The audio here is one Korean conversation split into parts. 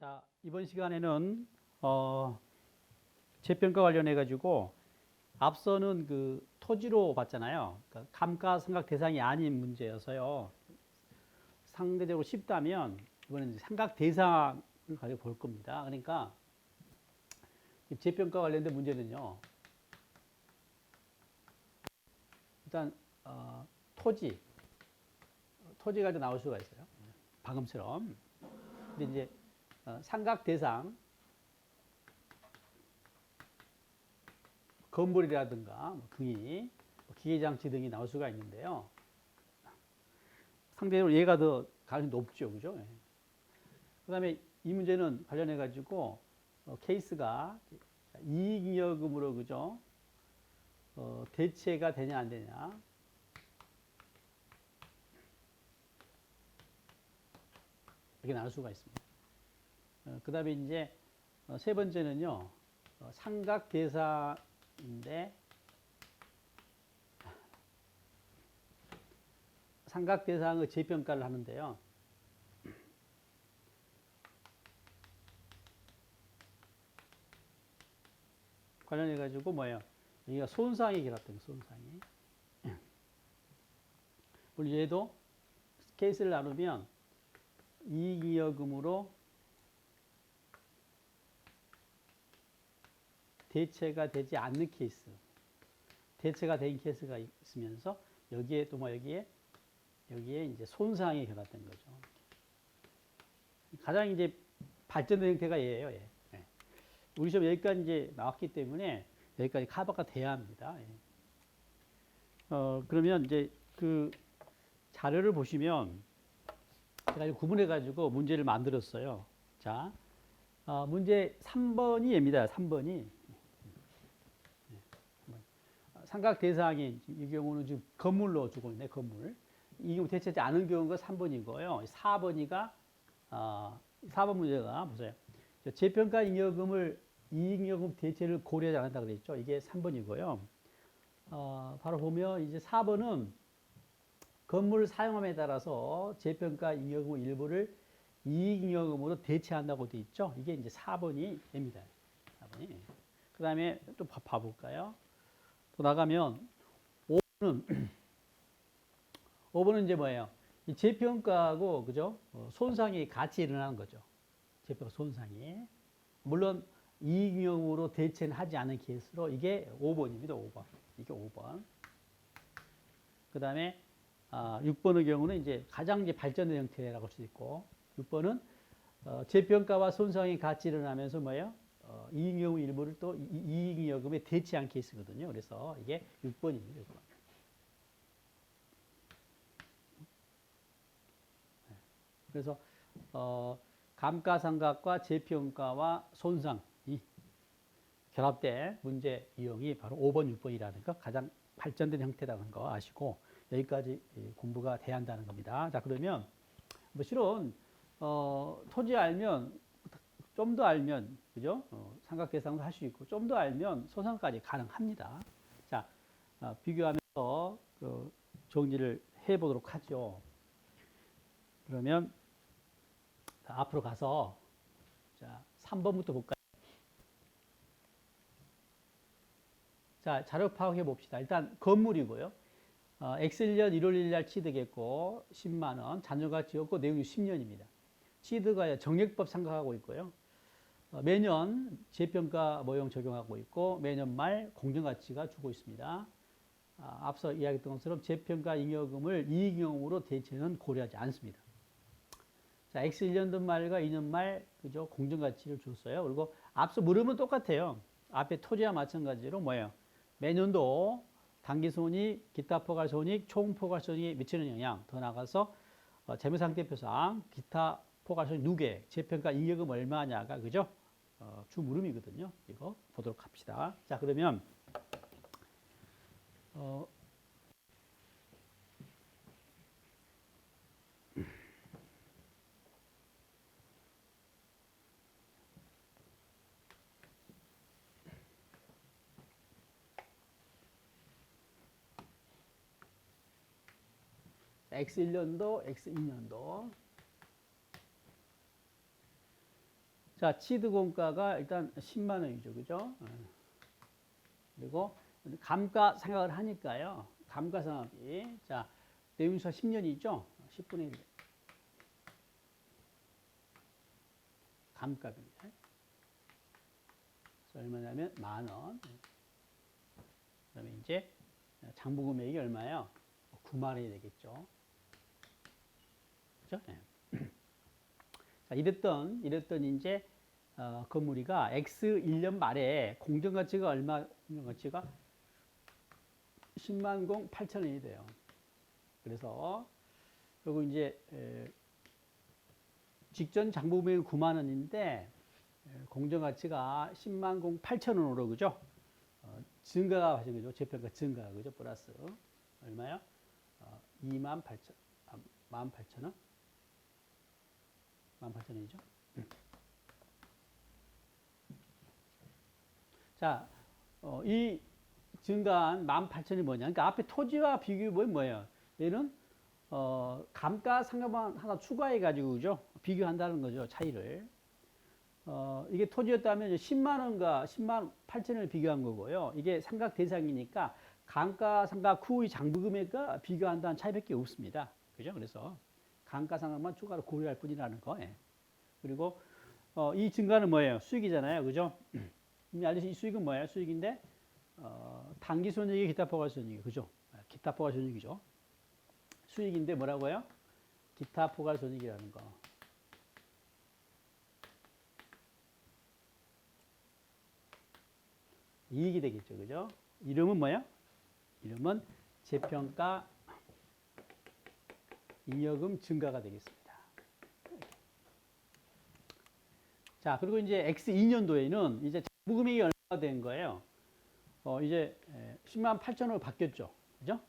자, 이번 시간에는 재평가 관련해 가지고 앞서는 그 토지로 봤잖아요. 그러니까 감가상각 대상이 아닌 문제여서요. 상대적으로 쉽다면 이번에는 이제 삼각 대상을 가지고 볼 겁니다. 그러니까 재평가 관련된 문제는요. 일단 토지 가지고 나올 수가 있어요. 방금처럼. 근데 이제 삼각 대상 건물이라든가 뭐 등이 기계장치 등이 나올 수가 있는데요. 상대적으로 얘가 더 가능성이 높죠, 그죠? 그다음에 이 문제는 관련해 가지고 케이스가 이익잉여금으로 그죠? 대체가 되냐 안 되냐 이렇게 나눌 수가 있습니다. 그다음에 이제 세 번째는요, 삼각 대상인데 삼각 대상의 재평가를 하는데요. 관련해 가지고 뭐예요? 여기가 손상이 결합된 손상이. 물론 얘도 케이스를 나누면 이익잉여금으로 대체가 되지 않는 케이스, 대체가 된 케이스가 있으면서 여기에 또 뭐 여기에 이제 손상이 결합된 거죠. 가장 이제 발전된 형태가 얘예요. 얘. 우리 시험 여기까지 이제 나왔기 때문에 여기까지 커버가 돼야 합니다. 그러면 이제 그 자료를 보시면 제가 구분해 가지고 문제를 만들었어요. 자, 문제 3번이 얘입니다. 3번이. 삼각 대상이 이 경우는 지금 건물로 주고 있네, 건물. 이 경우 대체하지 않은 경우가 3번이고요. 4번이가 4번 문제가 보세요. 재평가 잉여금을 이익잉여금 대체를 고려하지 않는다 그랬죠. 이게 3번이고요. 바로 보면 이제 4번은 건물 사용함에 따라서 재평가 잉여금 일부를 이익잉여금으로 대체한다고 돼 있죠. 이게 이제 4번이 됩니다. 4번이. 그 다음에 또 봐볼까요? 또 나가면 5번은 이제 뭐예요? 이 재평가하고 그죠? 손상이 같이 일어나는 거죠. 재평가 손상이. 물론 이익잉여금으로 대체는 하지 않은 케이스로 이게 5번입니다. 5번. 이게 5번. 그 다음에 6번의 경우는 이제 가장 이제 발전된 형태라고 할 수 있고 6번은 재평가와 손상이 같이 일어나면서 뭐예요? 이익잉여금 일부를 또 이익잉여금에 대체한 케이스거든요. 그래서 이게 6번입니다. 6번. 그래서 감가상각과 재평가와 손상이 결합된 문제 유형이 바로 5번, 6번이라는 거 가장 발전된 형태라는 거 아시고 여기까지 공부가 돼야 한다는 겁니다. 자, 그러면 뭐 실은 토지 알면 좀 더 알면 그죠? 삼각 계산도 할 수 있고 좀 더 알면 손상까지 가능합니다. 자, 비교하면서 그 정리를 해 보도록 하죠. 그러면 앞으로 가서 자, 3번부터 볼까요? 자, 자료 파악해 봅시다. 일단 건물이고요. X1년 1월 1일 날 취득했고 10만 원, 잔여가 지었고 내용이 10년입니다. 취득가 정액법 생각하고 있고요. 매년 재평가 모형 적용하고 있고 매년 말 공정가치가 주고 있습니다. 앞서 이야기했던 것처럼 재평가 잉여금을 이익잉여금으로 대체는 고려하지 않습니다. 자, X1년도 말과 2년 말 그죠? 공정가치를 줬어요. 그리고 앞서 물으면 똑같아요. 앞에 토지와 마찬가지로 뭐예요? 매년도 당기손익, 기타 포괄손익, 총 포괄손익에 미치는 영향, 더 나가서 재무상태표상 기타 포괄손익 누계, 재평가 잉여금 얼마냐가 그죠? 주 물음이거든요. 이거 보도록 합시다. 자, 그러면 X1년도, X2년도 자, 치드 공가가 일단 10만 원이죠. 그죠? 그리고 감가상각을 하니까요. 감가상각이 자, 내용수가 10년이죠. 10분의 1 감가입니다. 그래서 얼마냐면 만 원. 그다음에 이제 장부 금액이 얼마예요? 9만 원이 되겠죠. 그죠? 네. 자, 이랬던 이제 건물이가 X 1년 말에 공정가치가 얼마, 공정가치가 10만 공 8천 원이 돼요. 그래서 그리고 이제 직전 장부 금액은 9만 원인데 공정가치가 10만 공 8천 원으로 그죠? 증가가 하신 거죠. 재평가 증가 그죠? 플러스 얼마요? 2만 8천 18,000원? 18,000원이죠. 자, 이 증가한 18,000원이 뭐냐? 그러니까 앞에 토지와 비교해 보면 뭐예요? 얘는 감가상각만 하나 추가해 가지고 그죠? 비교한다는 거죠. 차이를. 이게 토지였다면 10만 원과 10만 8천원을 비교한 거고요. 이게 상각 대상이니까 감가상각 후의 장부금액과 비교한다는 차이밖에 없습니다. 그죠? 그래서 감가상각만 추가로 고려할 뿐이라는 거. 예. 그리고 이 증가는 뭐예요? 수익이잖아요. 그죠? 이미 알려진 이 수익은 뭐예요? 수익인데 당기손익이 기타 포괄손익이 그죠? 기타 포괄손익이죠. 수익인데 뭐라고요? 기타 포괄손익이라는 거. 이익이 되겠죠. 그죠? 이름은 뭐야? 이름은 재평가 잉여금 증가가 되겠습니다. 자, 그리고 이제 X 2년도에는 이제 장부금액이 얼마가 된 거예요? 이제 10만 8천원으로 바뀌었죠. 그죠?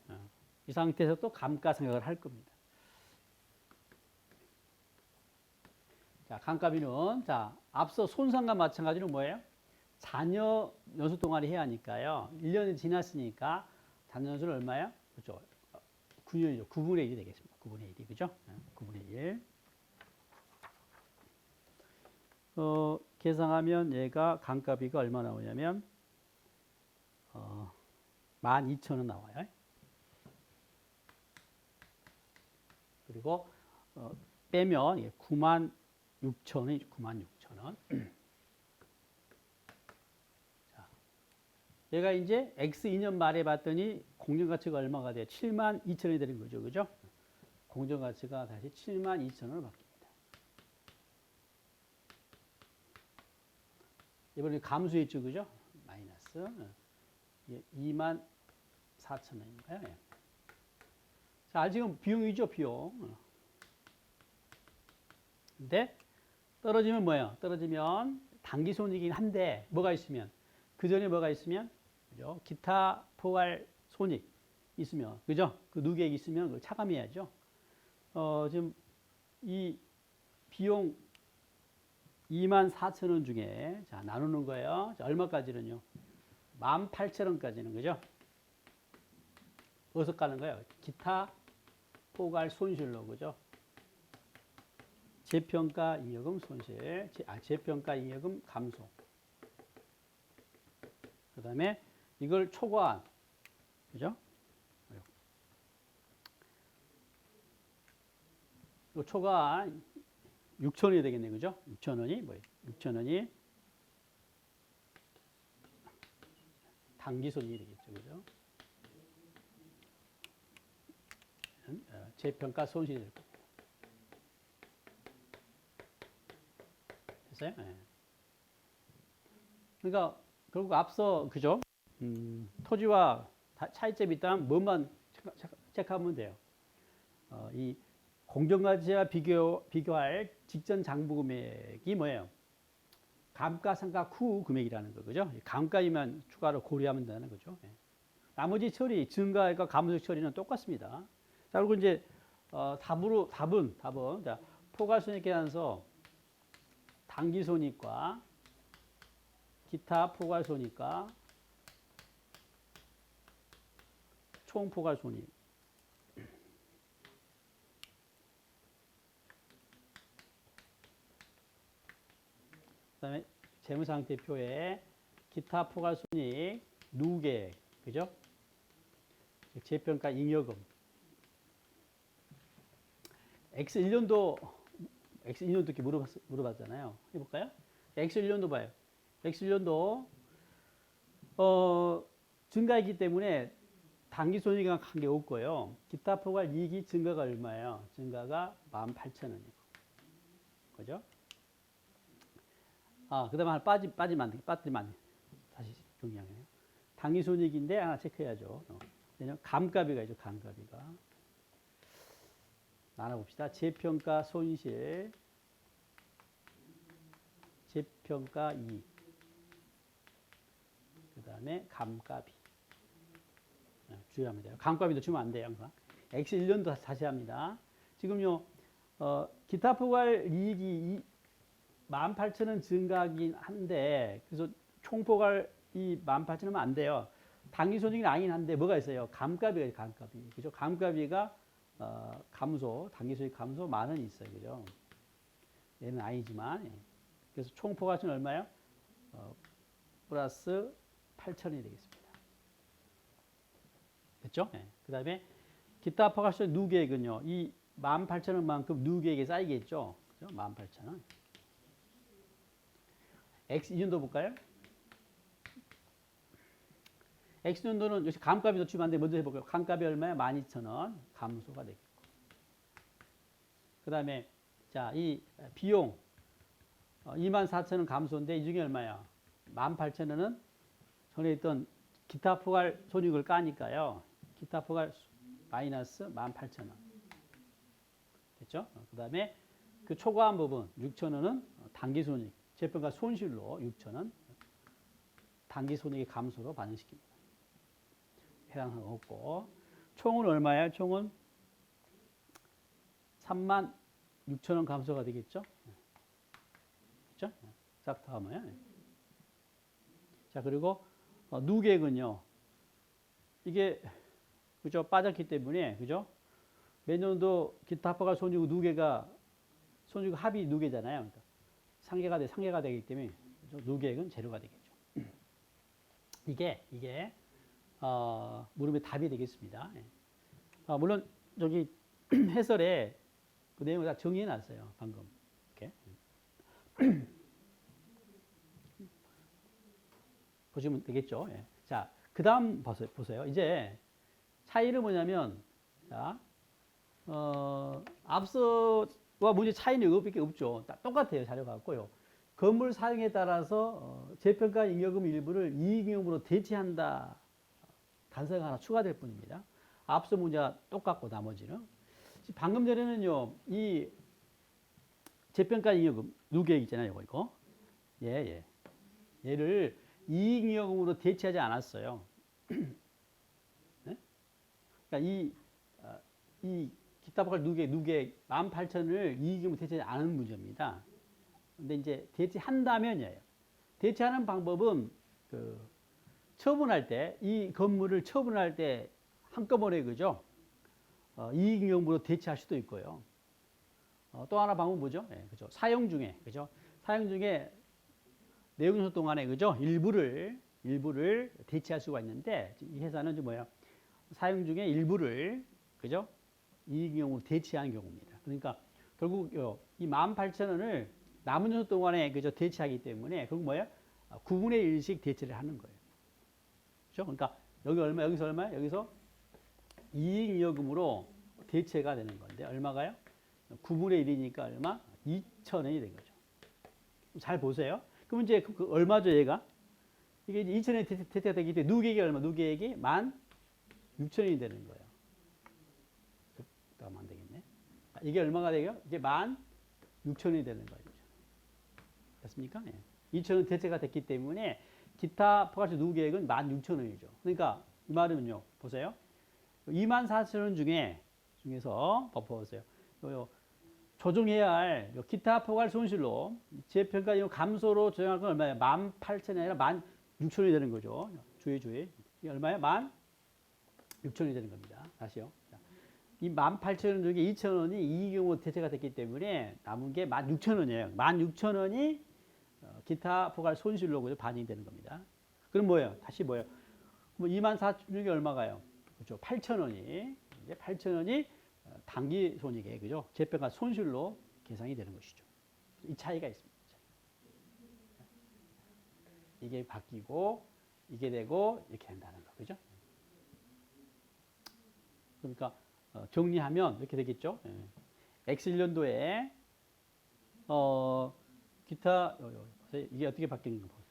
이 상태에서 또 감가상각을 할 겁니다. 자, 감가비는 자, 앞서 손상과 마찬가지로 뭐예요? 잔여 연수 동안에 해야 하니까요. 1년이 지났으니까 잔여 연수는 얼마야? 그렇죠. 9년이죠. 9분의 1이 되겠습니다. 9분의 1이 그죠? 9분의 1. 계산하면 얘가 감가비가 얼마 나오냐면 12,000원 나와요. 그리고 빼면 96,000원이 96,000원. 자, 얘가 이제 X 2년 말에 봤더니 공정가치가 얼마가 돼요? 72,000원이 되는 거죠. 그죠? 공정가치가 다시 72,000원으로 바뀝니다. 이번에 감소했죠. 그죠? 마이너스. 24,000원인가요? 예. 자, 지금 비용이죠, 비용. 근데 떨어지면 뭐예요? 떨어지면 당기손익이긴 한데 뭐가 있으면 그 전에 뭐가 있으면 그죠? 기타 포괄 손익 있으면 그죠? 그 누계액 있으면 그걸 차감해야죠. 지금 이 비용 24,000원 중에 자 나누는 거예요. 자, 얼마까지는요? 18,000원까지는 그죠? 어디서 까는 거예요? 기타 포괄 손실로 그죠? 재평가 잉여금 손실, 재평가 잉여금 감소. 그 다음에 이걸 초과한, 그죠? 이 초과한 6,000원이 되겠네, 그죠? 6,000원이 뭐예요? 6,000원이 당기손익이 되겠죠, 그죠? 재평가 손실이 될 거고. 됐어요? 네. 그러니까 결국 앞서 그죠? 토지와 차이점이 있다면 뭐만 체크하면 돼요. 이 공정가치와 비교할 직전 장부 금액이 뭐예요? 감가상각 후 금액이라는 거 그죠? 감가이면 추가로 고려하면 되는 거죠. 네. 나머지 처리, 증가과 감소적 처리는 똑같습니다. 자, 그리고 이제 답은 자, 포괄손익 계산서 당기손익과 기타 포괄손익과 총포괄손익 그다음에 재무상태표에 기타 포괄손익 누계, 그죠? 재평가 잉여금. X1년도 이렇게 물어봤잖아요. 해볼까요? X1년도 봐요. X1년도 증가했기 때문에 당기손익이랑 관계 없고요. 기타 포괄 이익이 증가가 얼마예요? 증가가 18,000원이고. 그죠? 그 다음에 하나 빠지면 안 돼. 다시 정리하네요. 당기손익인데 하나 체크해야죠. 왜냐면 감가비가 있죠. 감가비가. 나눠봅시다. 재평가 손실, 재평가 이익, 그 다음에 감가비. 주의하면 돼요. 감가비도 주면 안 돼요. 항상. X1년도 다시 합니다. 지금요, 기타 포괄 이익이 18,000원 증가하긴 한데, 그래서 총포괄 이 18,000원은 안 돼요. 당기손익이 아니긴 한데, 뭐가 있어요? 감가비가 있어요. 감가비. 그죠? 감가비가 감소, 당기손익 감소 10,000원이 있어요. 그죠? 얘는 아니지만. 예. 그래서 총포괄은 얼마요? 플러스 8,000원이 되겠습니다. 됐죠? 네. 그 다음에 기타 포괄손익 누계액은요. 이 18,000원만큼 누계액에 쌓이겠죠? 그죠? 18,000원. X2년도 볼까요? X년도는 역시 감가비도 주면 안 돼. 먼저 해볼까요? 감가비 얼마야? 12,000원 감소가 되겠고. 그 다음에 자, 이 비용 24,000원 감소인데 이 중에 얼마야? 18,000원은 전에 있던 기타 포괄 손익을 까니까요. 기타 포괄 마이너스 18,000원. 됐죠? 그 다음에 그 초과한 부분 6,000원은 당기손익, 재평가 손실로 6,000원 당기손익의 감소로 반영시킵니다. 해당사항 없고. 총은 얼마예요? 총은 36,000원 감소가 되겠죠? 그렇죠? 싹 다 하면. 자, 그리고 누계액은요. 이게 그죠? 빠졌기 때문에 그죠? 매년도 기타 포괄 손익 누계가 손익 합이 누계잖아요. 그러니까 상계가 되기 때문에 그죠? 누계액은 제로가 되겠죠. 이게 물음의 답이 되겠습니다. 예. 물론 저기 해설에 그 내용을 다 정리해 놨어요. 방금 이렇게 보시면 되겠죠. 예. 자, 그 다음 보세요. 이제 차이는 뭐냐면, 자, 앞서와 문제 차이는 이것밖에 없죠. 똑같아요. 자료가 같고요. 건물 사용에 따라서 재평가 잉여금 일부를 이익잉여금으로 대체한다. 단서가 하나 추가될 뿐입니다. 앞서 문제가 똑같고 나머지는. 방금 전에는요. 이 재평가 잉여금 누계액 있잖아요. 이거. 얘를 이익잉여금으로 대체하지 않았어요. 네? 그러니까 이 기타 포괄 누계액 18,000원을 이익잉여금으로 대체하지 않은 문제입니다. 근데 이제 대체한다면이에요. 대체하는 방법은 처분할 때, 이 건물을 처분할 때 한꺼번에 그죠? 이익잉여금으로 대체할 수도 있고요. 또 하나 방법은 뭐죠? 그죠? 사용 중에, 그죠? 사용 중에 내용요소 동안에 그죠? 일부를 대체할 수가 있는데, 이 회사는 이제 뭐예요? 사용 중에 일부를 그죠? 이익잉여금으로 대체하는 경우입니다. 그러니까 결국 이 18,000원을 남은 요소 동안에 그죠? 대체하기 때문에 결국 뭐예요? 9분의 1씩 대체를 하는 거예요. 그렇죠? 그러니까 여기 얼마, 여기서 얼마야? 여기서 이익잉여금으로 대체가 되는 건데 얼마가요? 9분의 1이니까 얼마? 2,000원이 된 거죠. 잘 보세요. 그럼 이제 그 얼마죠, 얘가? 이게 2,000원이 대체가 되기 때문에 누계액이 얼마? 누계액이 16,000원이 되는 거예요. 그러면 안 되겠네. 이게 얼마가 되요? 이게 16,000원이 되는 거예요. 됐습니까? 2,000원 대체가 됐기 때문에 기타 포괄적 누계액은 16,000원이죠. 그러니까 이 말은요. 보세요. 24,000원 중에서 보세요. 조정해야 할 기타 포괄 손실로 재평가 이용 감소로 조정할 건 얼마예요? 18,000원이 아니라 16,000원이 되는 거죠. 주의. 이게 얼마예요? 16,000원이 되는 겁니다. 다시요. 이 18,000원 중에 2,000원이 이익용으로 대체가 됐기 때문에 남은 게 16,000원이에요. 16,000원이 기타 포괄 손실로 그죠? 반영이 되는 겁니다. 그럼 뭐예요? 다시 뭐예요? 뭐 24,000원이 얼마가요? 그죠? 8,000원이 이제 8,000원이 단기 손익에 그죠? 재평가 손실로 계산이 되는 것이죠. 이 차이가 있습니다. 이게 바뀌고 이게 되고 이렇게 된다는 거 그죠? 그러니까 정리하면 이렇게 되겠죠. X1년도에 기타 이게 어떻게 바뀌는 거 보세요.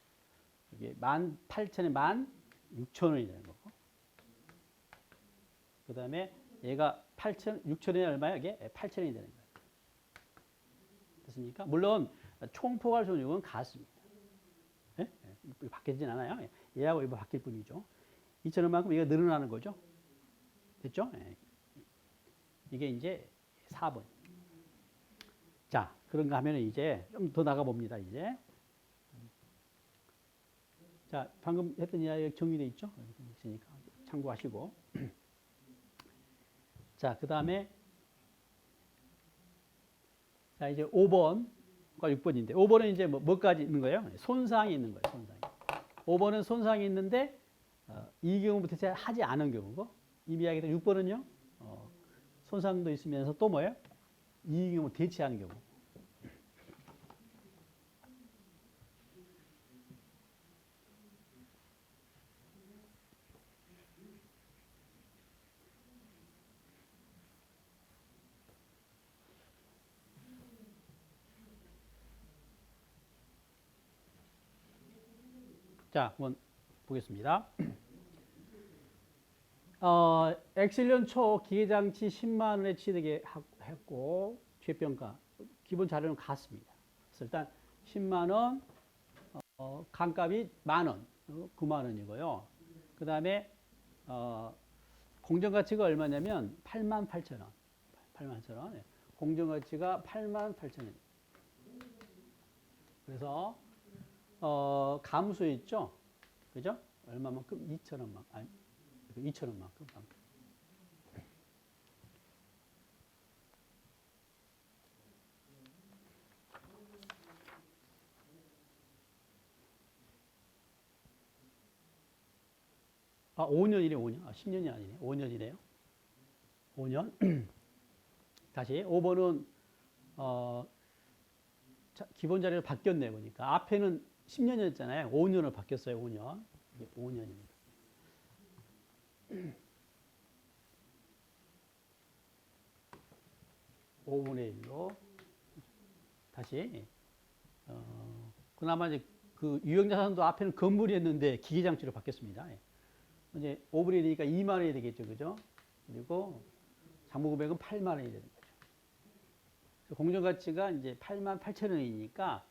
이게 18,000에 16,000원이 되는 거고. 그 다음에 얘가 6,000원이 얼마야? 이게 8,000원이 되는 거예요. 됐습니까? 물론 총포괄 손익은 같습니다. 예? 바뀌진 않아요. 얘하고 이거 바뀔 뿐이죠. 2,000원만큼 이거 늘어나는 거죠. 됐죠? 예. 이게 이제 4번. 자, 그런가 하면 이제 좀 더 나가 봅니다. 이제. 자, 방금 했던 이야기가 정리되어 있죠? 있으니까 참고하시고. 자, 그 다음에 자, 이제 5번과 6번인데 5번은 이제 뭐까지 있는 거예요? 손상이 있는 거예요. 손상이. 5번은 손상이 있는데 이 경우부터 제가 하지 않은 경우고 이미 이야기했던 6번은요. 손상도 있으면서 또 뭐예요? 이 경우 대체하는 경우. 자, 한번 보겠습니다. X1년 초 기계장치 10만 원에 취득했고 최평가 기본 자료는 같습니다. 그래서 일단 10만 원, 간값이 10,000원, 9만 원이고요. 그 다음에 공정가치가 얼마냐면 88,000원. 88,000원. 공정가치가 88,000원. 그래서 감소했죠. 그죠? 얼마만큼? 2,000원만큼. 아니, 2,000원만큼. 아, 5년이네, 5년. 아, 10년이 아니네. 5년이네요. 5년. 다시 5번은 기본 자료로 바뀌었네 보니까 앞에는 10년이었잖아요. 5년으로 바뀌었어요. 5년. 이게 5년입니다. 5분의 1로 다시 그나마 이제 그 유형자산도 앞에는 건물이었는데 기계장치로 바뀌었습니다. 이제 5분의 1이니까 2만 원이 되겠죠, 그죠? 그리고 장부금액은 8만 원이 되는 거죠. 공정가치가 이제 88,000원이니까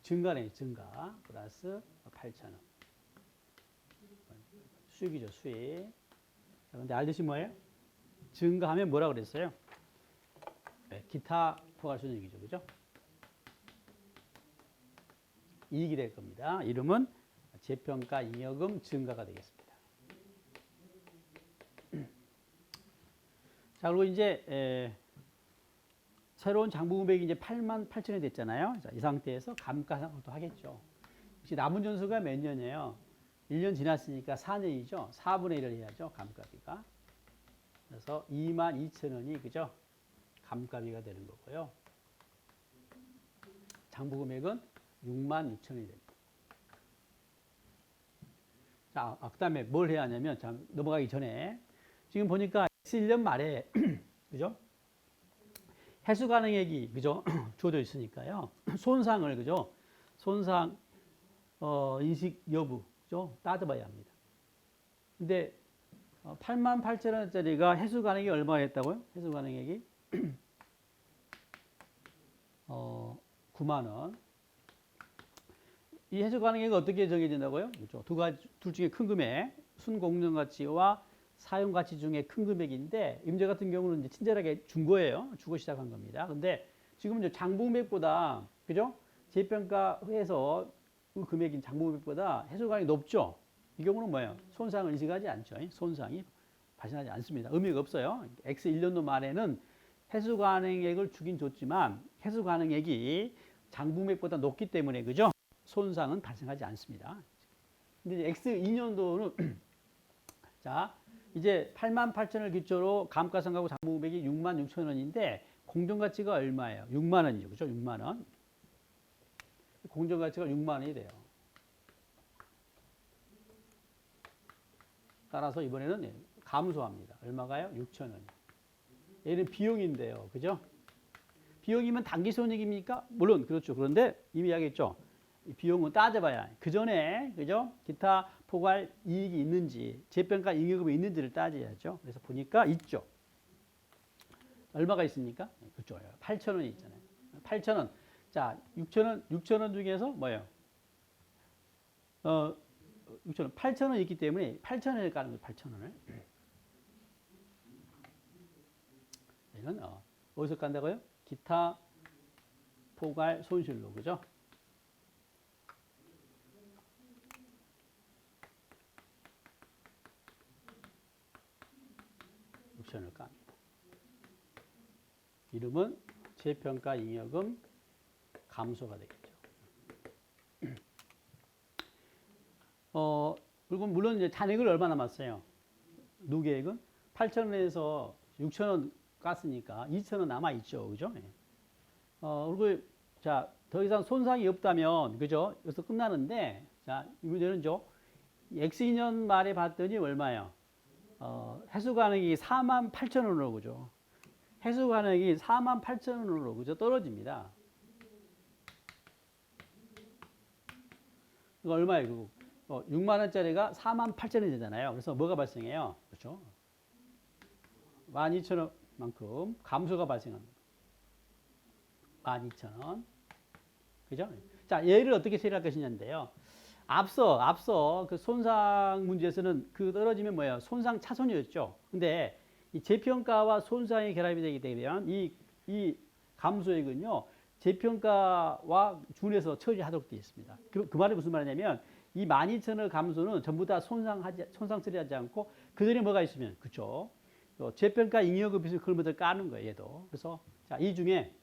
증가네, 증가 플러스 8,000원. 수익이죠, 수익. 자, 근데 알듯이 뭐예요? 증가하면 뭐라 그랬어요? 네, 기타 포괄 손익이죠, 그죠? 이익이 될 겁니다. 이름은 재평가 잉여금 증가가 되겠습니다. 자, 그리고 이제 새로운 장부금액이 이제 88,000원이 됐잖아요. 자, 이 상태에서 감가상각도 하겠죠. 혹시 남은 전수가 몇 년이에요? 1년 지났으니까 4년이죠. 4분의 1을 해야죠. 감가비가. 그래서 22,000원이 그죠? 감가비가 되는 거고요. 장부금액은 66,000원이 됩니다. 자, 그 다음에 뭘 해야 하냐면, 자, 넘어가기 전에 지금 보니까 X1년 말에 그죠? 해수 가능액이 그죠? 주어져 있으니까요. 손상을 그죠? 손상 인식 여부 그죠? 따져봐야 합니다. 근데 88,000원짜리가 해수 가능액이 얼마였다고요? 해수 가능액이 9만 원. 이 해수 가능액이 어떻게 정해진다고요? 그렇죠. 둘 중에 큰 금액, 순공정 가치와 사용 가치 중에 큰 금액인데 임대 같은 경우는 이제 친절하게 준 거예요. 주고 시작한 겁니다. 근데 지금 이제 장부금액보다 그죠? 재평가해서 그 금액인 장부금액보다 해수 가능이 높죠. 이 경우는 뭐예요? 손상을 인식하지 않죠. 손상이 발생하지 않습니다. 의미가 없어요. X1년도 말에는 해수 가능액을 주긴 줬지만 해수 가능액이 장부금액보다 높기 때문에 그죠? 손상은 발생하지 않습니다. 근데 이제 X2년도는 자, 이제 88,000을 기초로 감가상각하고 장부금액이 66,000원인데 공정가치가 얼마예요? 6만 원이죠. 그죠? 6만 원. 공정가치가 6만 원이 돼요. 따라서 이번에는 감소합니다. 얼마가요? 6,000원. 얘는 비용인데요. 그죠? 비용이면 당기손익입니까? 물론 그렇죠. 그런데 이미 이야기했죠. 비용은 따져봐야 그 전에 그죠? 기타 포괄 이익이 있는지 재평가 잉여금이 있는지를 따져야죠. 그래서 보니까 있죠. 얼마가 있습니까? 그렇죠. 8,000원이 있잖아요. 8,000원. 자, 6,000원 중에서 뭐예요? 6,000원. 8,000원 있기 때문에 8,000원을 까는 거예요. 8,000원을. 얘는 어디서 깐다고요? 기타 포괄 손실로. 그죠? 6,000원을 깝니다. 이름은 재평가 잉여금 감소가 되겠죠. 그리고 물론 이제 잔액을 얼마 남았어요? 누계액은 8,000원에서 6,000원 깠으니까 2,000원 남아 있죠, 그죠? 그리고 자, 더 이상 손상이 없다면 그죠? 여기서 끝나는데 자, 이 문제는죠. X2년 말에 봤더니 얼마예요? 해수 가능이 48,000원으로 그죠? 해수 가능이 48,000원으로 그죠? 떨어집니다. 이거 얼마예요? 6만 원짜리가 48,000원이 되잖아요. 그래서 뭐가 발생해요? 그렇죠? 12,000원만큼 감소가 발생합니다. 12,000원. 그죠? 자, 얘를 어떻게 처리할 것이냐인데요. 앞서 그 손상 문제에서는 그 떨어지면 뭐예요? 손상 차손이었죠. 근데 이 재평가와 손상의 결합이 되게 되면 이 감소액은요, 재평가와 준해서 처리하도록 되어 있습니다. 그 말이 무슨 말이냐면 이 12,000원 감소는 전부 다 손상 처리하지 않고 그 전에 뭐가 있으면 그쵸? 재평가 잉여금 빚을 그걸 먼저 까는 거예요. 얘도. 그래서 자, 이 중에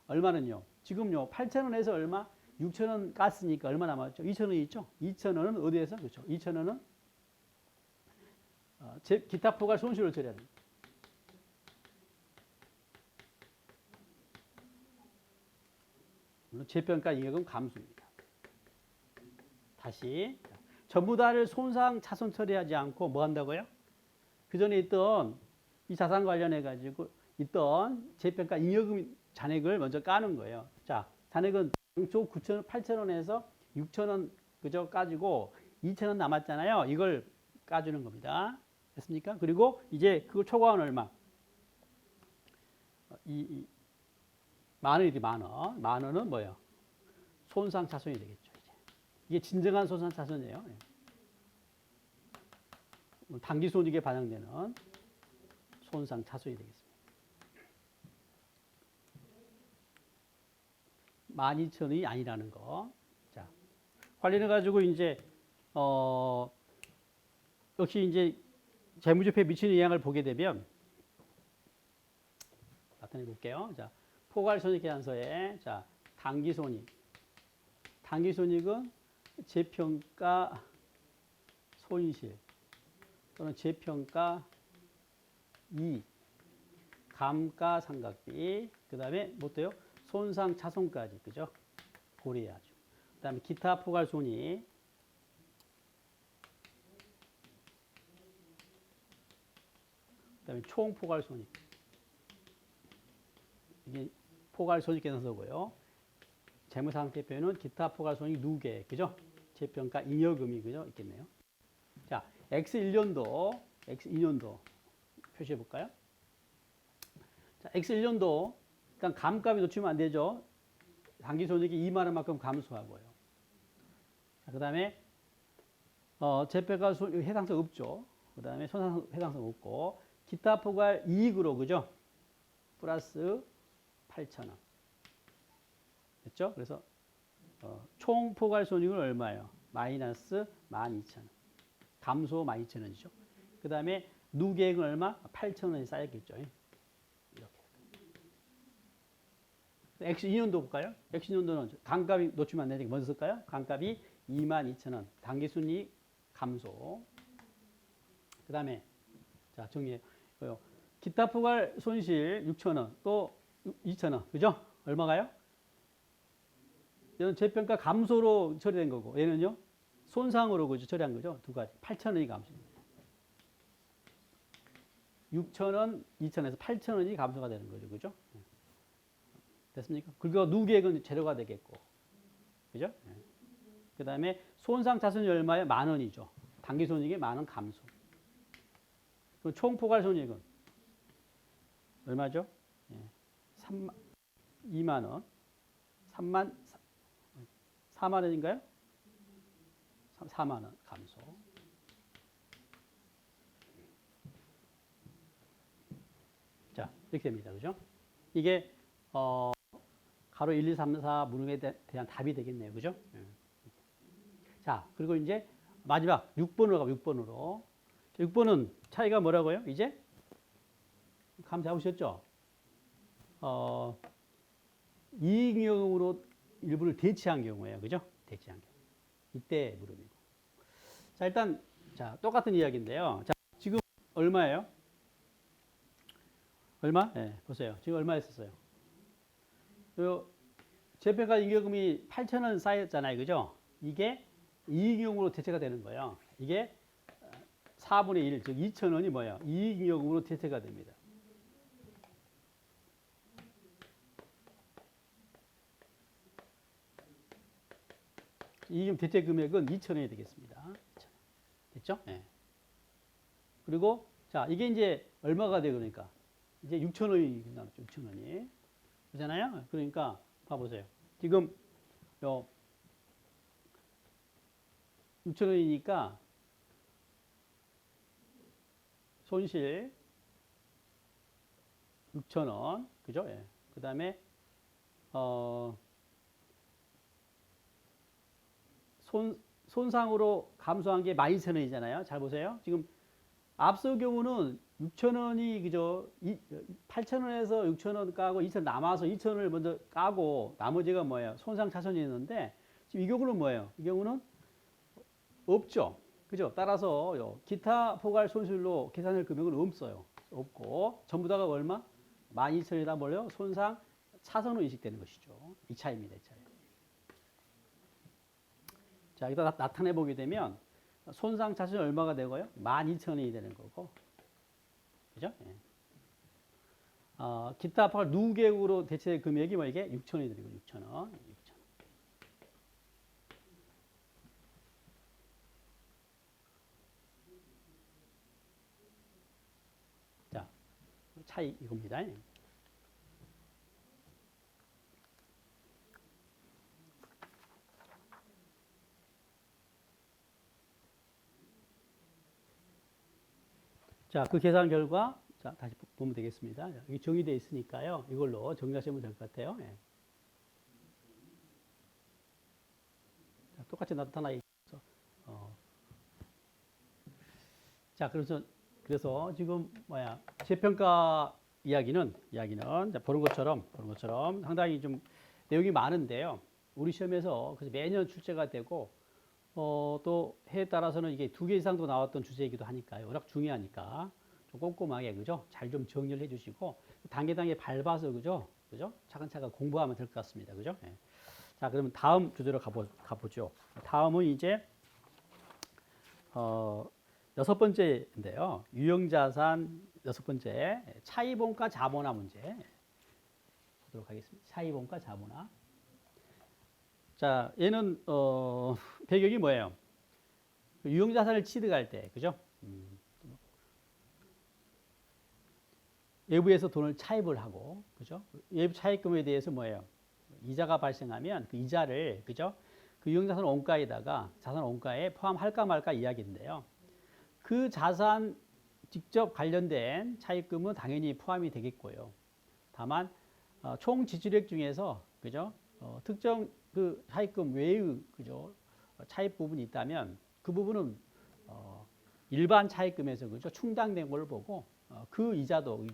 얼마는요? 지금요 8,000원에서 얼마? 6,000원 깠으니까 얼마 남았죠? 2,000원이 있죠? 2,000원은 어디에서? 그렇죠? 2,000원은 기타 포괄 손실을 처리하는 거예요. 물론 재평가 잉여금 감소입니다. 다시 전부 다를 손상 차손 처리하지 않고 뭐 한다고요? 그 전에 있던 이 자산 관련해 가지고 있던 재평가 잉여금 잔액을 먼저 까는 거예요. 자, 잔액은 당초 8,000원에서 6,000원 그저 까지고 2,000원 남았잖아요. 이걸 까주는 겁니다. 됐습니까? 그리고 이제 그걸 초과한 얼마? 만 원이지, 만 원. 만 원은 뭐예요? 손상 차손이 되겠죠. 이게 진정한 손상 차손이에요. 단기 손익에 반영되는 손상 차손이 되겠습니다. 12,000원이 아니라는 거. 자, 관련해 가지고 이제 역시 이제 재무제표에 미치는 영향을 보게 되면 나타내 볼게요. 자, 포괄손익계산서에 자, 당기손익. 당기손익은 재평가 손실 또는 재평가 이익, 감가상각비, 그 다음에 뭐 또요? 손상 차손까지, 그죠? 고려해야죠. 그 다음에 기타 포괄손익, 그 다음에 총 포괄손익. 이게 포괄손익계산서고요. 재무상태표는 기타 포괄손익 누계, 그죠? 재평가 잉여금이, 그죠? 있겠네요. 자, X1년도, X2년도 표시해 볼까요? 자, X1년도, 일단 감값이 놓치면 안 되죠. 당기손익이 2만 원만큼 감소하고요. 그 다음에 재평가 해당성 없죠. 그 다음에 손상 해당성 없고 기타 포괄 이익으로 그죠? 플러스 8,000원. 됐죠? 그래서 총 포괄 손익은 얼마예요? 마이너스 12,000원. 감소 12,000원이죠. 그 다음에 누계액은 얼마? 8,000원이 쌓였겠죠. 이렇게. X2년도 볼까요? X2년도는 단값이 놓치면 안 되니까 먼저 쓸까요? 단값이 22,000원. 단기순이익 감소. 그 다음에 자 정리해. 기타 포괄 손실 6,000원 또 2,000원. 그죠? 얼마가요? 얘는 재평가 감소로 처리된 거고 얘는요? 손상으로 그죠? 처리한 거죠? 두 가지. 8,000원이 감소. 6,000원, 2,000원에서 8,000원이 감소가 되는 거죠. 그죠? 됐습니까? 그리고 누계액은 제로가 되겠고. 그죠? 그 다음에 손상 차손이 얼마에? 10,000원이죠. 단기 손익이 10,000원 감소. 그럼 총 포괄 손익은 얼마죠? 20,000원. 4만원인가요? 4만원 감소. 자, 이렇게 됩니다. 그죠? 이게, 가로 1, 2, 3, 4 문항에 대한 답이 되겠네요. 그죠? 자, 그리고 이제 마지막 6번으로 가고 6번으로. 6번은 차이가 뭐라고요? 이제? 감 잡으셨죠? 이익용으로 일부를 대체한 경우예요. 그죠? 대체한 경우. 이때 무릎이고. 자, 일단, 자, 똑같은 이야기인데요. 자, 지금 얼마예요? 얼마? 네, 보세요. 지금 얼마 했었어요? 재평가 잉여금이 8,000원 쌓였잖아요. 그죠? 이게 이익용으로 대체가 되는 거예요. 이게 4분의 1, 즉 2,000원이 뭐예요? 이익용으로 대체가 됩니다. 이익용 대체 금액은 2,000원이 되겠습니다. 2,000원. 됐죠? 네. 그리고 자, 이게 이제 얼마가 돼 그러니까 이제 6,000원이 나왔죠. 6,000원이. 그렇잖아요? 그러니까 봐보세요. 지금 요 6,000원이니까 손실 6,000원. 그죠? 예. 그다음에 손상으로 감소한 게 12,000원이잖아요. 잘 보세요. 지금 앞서 경우는 6,000원이 그죠? 8,000원에서 6,000원 까고 2,000원 남아서 2,000원을 먼저 까고 나머지가 뭐예요? 손상 차손이 있는데 지금 이 경우는 뭐예요? 이 경우는 없죠. 그죠? 따라서 기타 포괄 손실로 계산할 금액은 없어요. 없고 전부 다가 얼마? 12,000원이다 뭐요? 손상 차손으로 인식되는 것이죠. 이 차이입니다. 이 차이. 자, 여기다 나타내 보게 되면 손상 차손이 얼마가 되고요? 12,000원이 되는 거고. 그죠? 예. 기타 포괄 누계획으로 대체 금액이 뭐 이게 6,000원이 되는 거죠. 6,000원. 6,000원. 자, 차이 이겁니다. 자, 그 계산 결과, 자, 다시 보면 되겠습니다. 여기 정의되어 있으니까요. 이걸로 정리하시면 될 것 같아요. 예. 자, 똑같이 나타나 있어. 자, 그래서 지금 재평가 이야기는 자, 보는 것처럼 상당히 좀 내용이 많은데요. 우리 시험에서 그래서 매년 출제가 되고 또 해에 따라서는 이게 2개 이상도 나왔던 주제이기도 하니까요. 워낙 중요하니까 좀 꼼꼼하게 그죠? 잘 좀 정리를 해주시고 단계 밟아서 그죠? 차근차근 공부하면 될 것 같습니다. 그죠? 네. 자, 그러면 다음 주제로 가보죠. 다음은 이제 6번째인데요. 유형자산 6번째 차이본가 자본화 문제 보도록 하겠습니다. 차이본가 자본화. 자, 얘는 배경이 뭐예요? 유형자산을 취득할 때, 그죠? 외부에서 돈을 차입을 하고, 그죠? 외부 차입금에 대해서 뭐예요? 이자가 발생하면 그 이자를, 그죠? 그 유형자산 원가에다가 자산 원가에 포함할까 말까 이야기인데요. 그 자산 직접 관련된 차입금은 당연히 포함이 되겠고요. 다만 총 지출액 중에서, 그죠? 특정 그 차입금 외의 그죠? 차입 부분이 있다면 그 부분은 일반 차입금에서 그죠? 충당된 걸 보고 그 이자도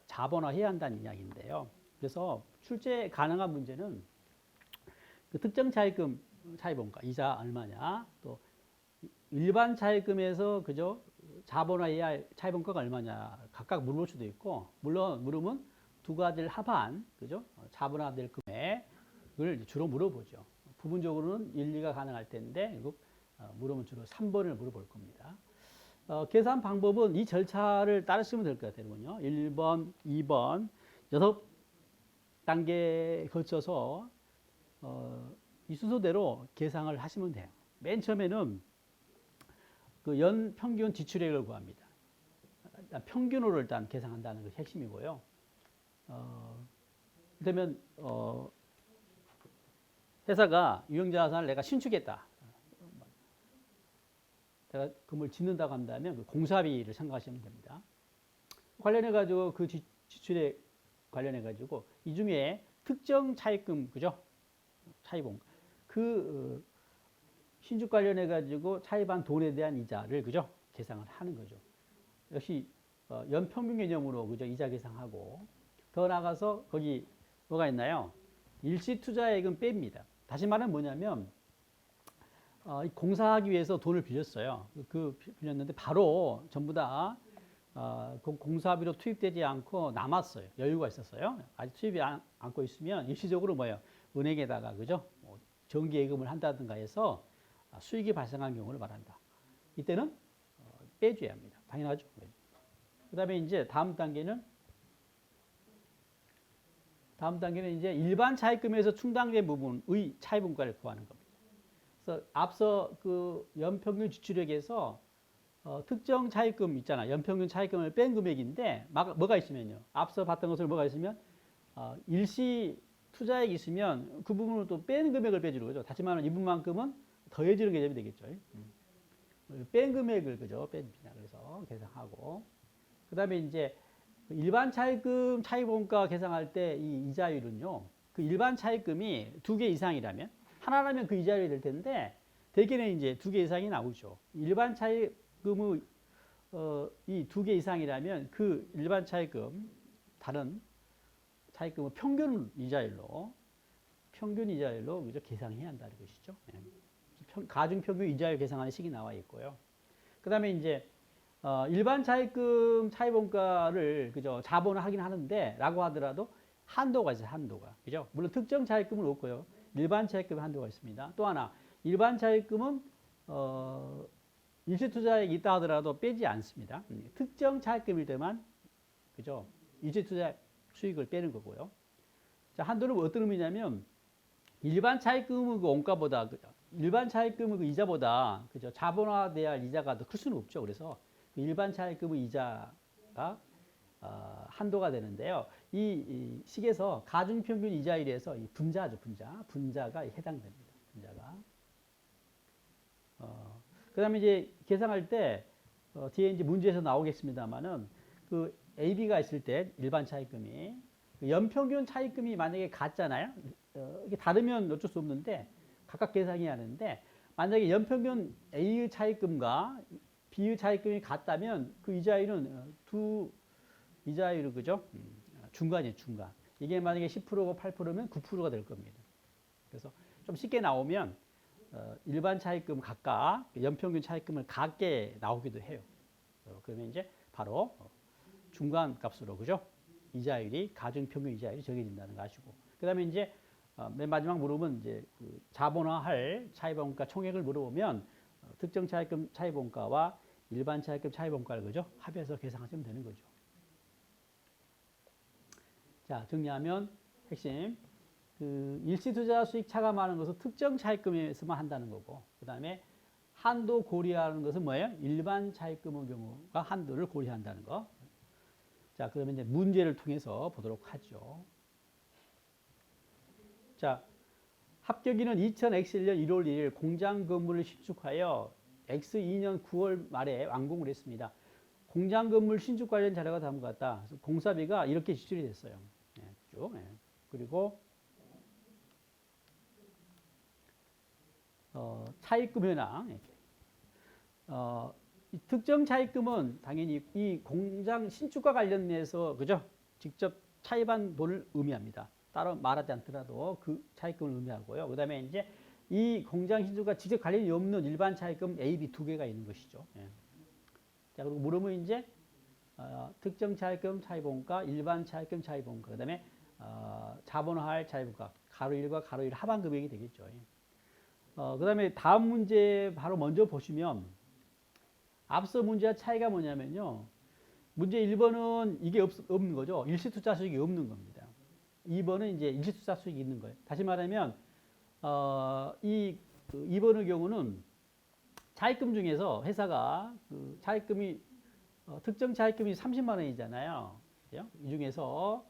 자본화해야 한다는 이야기인데요. 그래서 출제 가능한 문제는 그 특정 차입금 차입원가 이자 얼마냐, 또 일반 차입금에서 그죠 자본화 이하 차입원가가 얼마냐 각각 물어볼 수도 있고, 물론 물으면 두 가지를 합한 그죠 자본화될 금액을 주로 물어보죠. 부분적으로는 일리가 가능할 텐데 이거 물으면 주로 3번을 물어볼 겁니다. 계산 방법은 이 절차를 따르시면 될 것 같아요. 1번, 2번, 6단계에 걸쳐서 이 순서대로 계산을 하시면 돼요. 맨 처음에는 그 연 평균 지출액을 구합니다. 평균으로 일단 계산한다는 것이 핵심이고요. 그러면 회사가 유형자산을 내가 신축했다. 내가 건물 짓는다고 한다면 그 공사비를 생각하시면 됩니다. 관련해 가지고 그 지출에 관련해 가지고 이 중에 특정 차입금 그죠? 차입원 그 신축 관련해 가지고 차입한 돈에 대한 이자를 그죠? 계상을 하는 거죠. 역시 연평균 개념으로 그죠? 이자 계상하고, 더 나가서 거기 뭐가 있나요? 일시 투자액은 뺍니다. 다시 말하면 뭐냐면 공사하기 위해서 돈을 빌렸어요. 그 빌렸는데 바로 전부 다 공사비로 투입되지 않고 남았어요. 여유가 있었어요. 아직 투입이 않고 있으면 일시적으로 뭐예요? 은행에다가 그죠? 정기예금을 한다든가 해서 수익이 발생한 경우를 말한다. 이때는 빼줘야 합니다. 당연하죠. 그 다음에 이제 다음 단계는 이제 일반 차입금에서 충당된 부분의 차입원가를 구하는 겁니다. 그래서 앞서 그 연평균 지출액에서 특정 차입금 있잖아. 연평균 차입금을 뺀 금액인데 뭐가 있으면요. 앞서 봤던 것을 뭐가 있으면 일시 투자액이 있으면 그 부분을 또 뺀 금액을 빼주는 거죠. 다시 말하면 이 부분만큼은 더해지는 개념이 되겠죠. 뺀 금액을 그죠 뺍니다. 그래서 계산하고, 그 다음에 이제 일반 차입금 차입원가 계산할 때 이 이자율은요. 그 일반 차입금이 2개 이상이라면, 하나라면 그 이자율이 될 텐데 대개는 이제 2개 이상이 나오죠. 일반 차입금의 이 2개 이상이라면 그 일반 차입금 다른 차입금의 평균 이자율로 그죠 계산해야 한다는 것이죠. 가중 평균 이자율 계산하는 식이 나와 있고요. 그다음에 이제 일반 차입금 차입원가를 그죠 자본화하긴 하는데라고 하더라도 한도가 있어요. 한도가 그죠. 물론 특정 차입금은 없고요. 일반 차입금에 한도가 있습니다. 또 하나 일반 차입금은 일시투자액이 있다 하더라도 빼지 않습니다. 특정 차입금일 때만 그죠 일시투자 수익을 빼는 거고요. 자, 한도는 어떤 의미냐면 일반 차입금의 그 원가보다 일반 차입금의 그 이자보다 그죠 자본화돼야 할 이자가 더 클 수는 없죠. 그래서 일반 차입금의 이자가 한도가 되는데요. 이 식에서 가중평균 이자율에서 이 분자죠. 분자가 해당됩니다. 분자가. 그 다음에 이제 계산할 때 뒤에 이제 문제에서 나오겠습니다만은 그 AB가 있을 때 일반 차입금이 연평균 차입금이 만약에 같잖아요. 이게 다르면 어쩔 수 없는데 각각 계산해야 하는데, 만약에 연평균 A의 차입금과 B의 차입금이 같다면 그 이자율은 두 이자율은 그죠? 중간이에요, 중간. 이게 만약에 10%고 8%면 9%가 될 겁니다. 그래서 좀 쉽게 나오면 일반 차입금 각각 연평균 차입금을 같게 나오기도 해요. 그러면 이제 바로 중간 값으로 그죠? 이자율이 가중평균 이자율이 정해진다는 거 아시고, 그다음에 이제 맨 마지막 물으면 이제 그 자본화할 차입원가 총액을 물어보면 특정 차입금 차입원가와 일반 차입금 차입원가를 그죠? 합해서 계산하시면 되는 거죠. 자, 정리하면 핵심 그 일시투자 수익 차감하는 것은 특정 차입금에서만 한다는 거고, 그다음에 한도 고려하는 것은 뭐예요? 일반 차입금의 경우가 한도를 고려한다는 거. 자, 그러면 이제 문제를 통해서 보도록 하죠. 자, 합격일은 2000X년 1월 1일 공장 건물을 신축하여 X2년 9월 말에 완공을 했습니다. 공장 건물 신축 관련 자료가 다음과 같다. 그래서 공사비가 이렇게 지출이 됐어요. 네, 쭉. 네. 그리고 차입금 현황. 특정 차입금은 당연히 이 공장 신축과 관련해서 그죠? 직접 차입한 돈을 의미합니다. 따로 말하지 않더라도 그 차입금을 의미하고요. 그다음에 이제 이 공장 신주가 직접 관련이 없는 일반 차입금 A, B 두 개가 있는 것이죠. 예. 자, 그리고 물음은 이제 특정 차입금 차입원가, 일반 차입금 차입원가, 그다음에 자본화할 차입원가, 가로 1과 가로 1 합한 금액이 되겠죠. 그다음에 다음 문제 바로 먼저 보시면 앞서 문제와 차이가 뭐냐면요. 문제 1번은 이게 없는 거죠. 일시투자 수익이 없는 겁니다. 2번은 이제 일시투자 수익이 있는 거예요. 다시 말하면 이 2번의 경우는 차입금 중에서 회사가 그 차입금이 특정 차입금이 30만 원이잖아요. 그죠? 이 중에서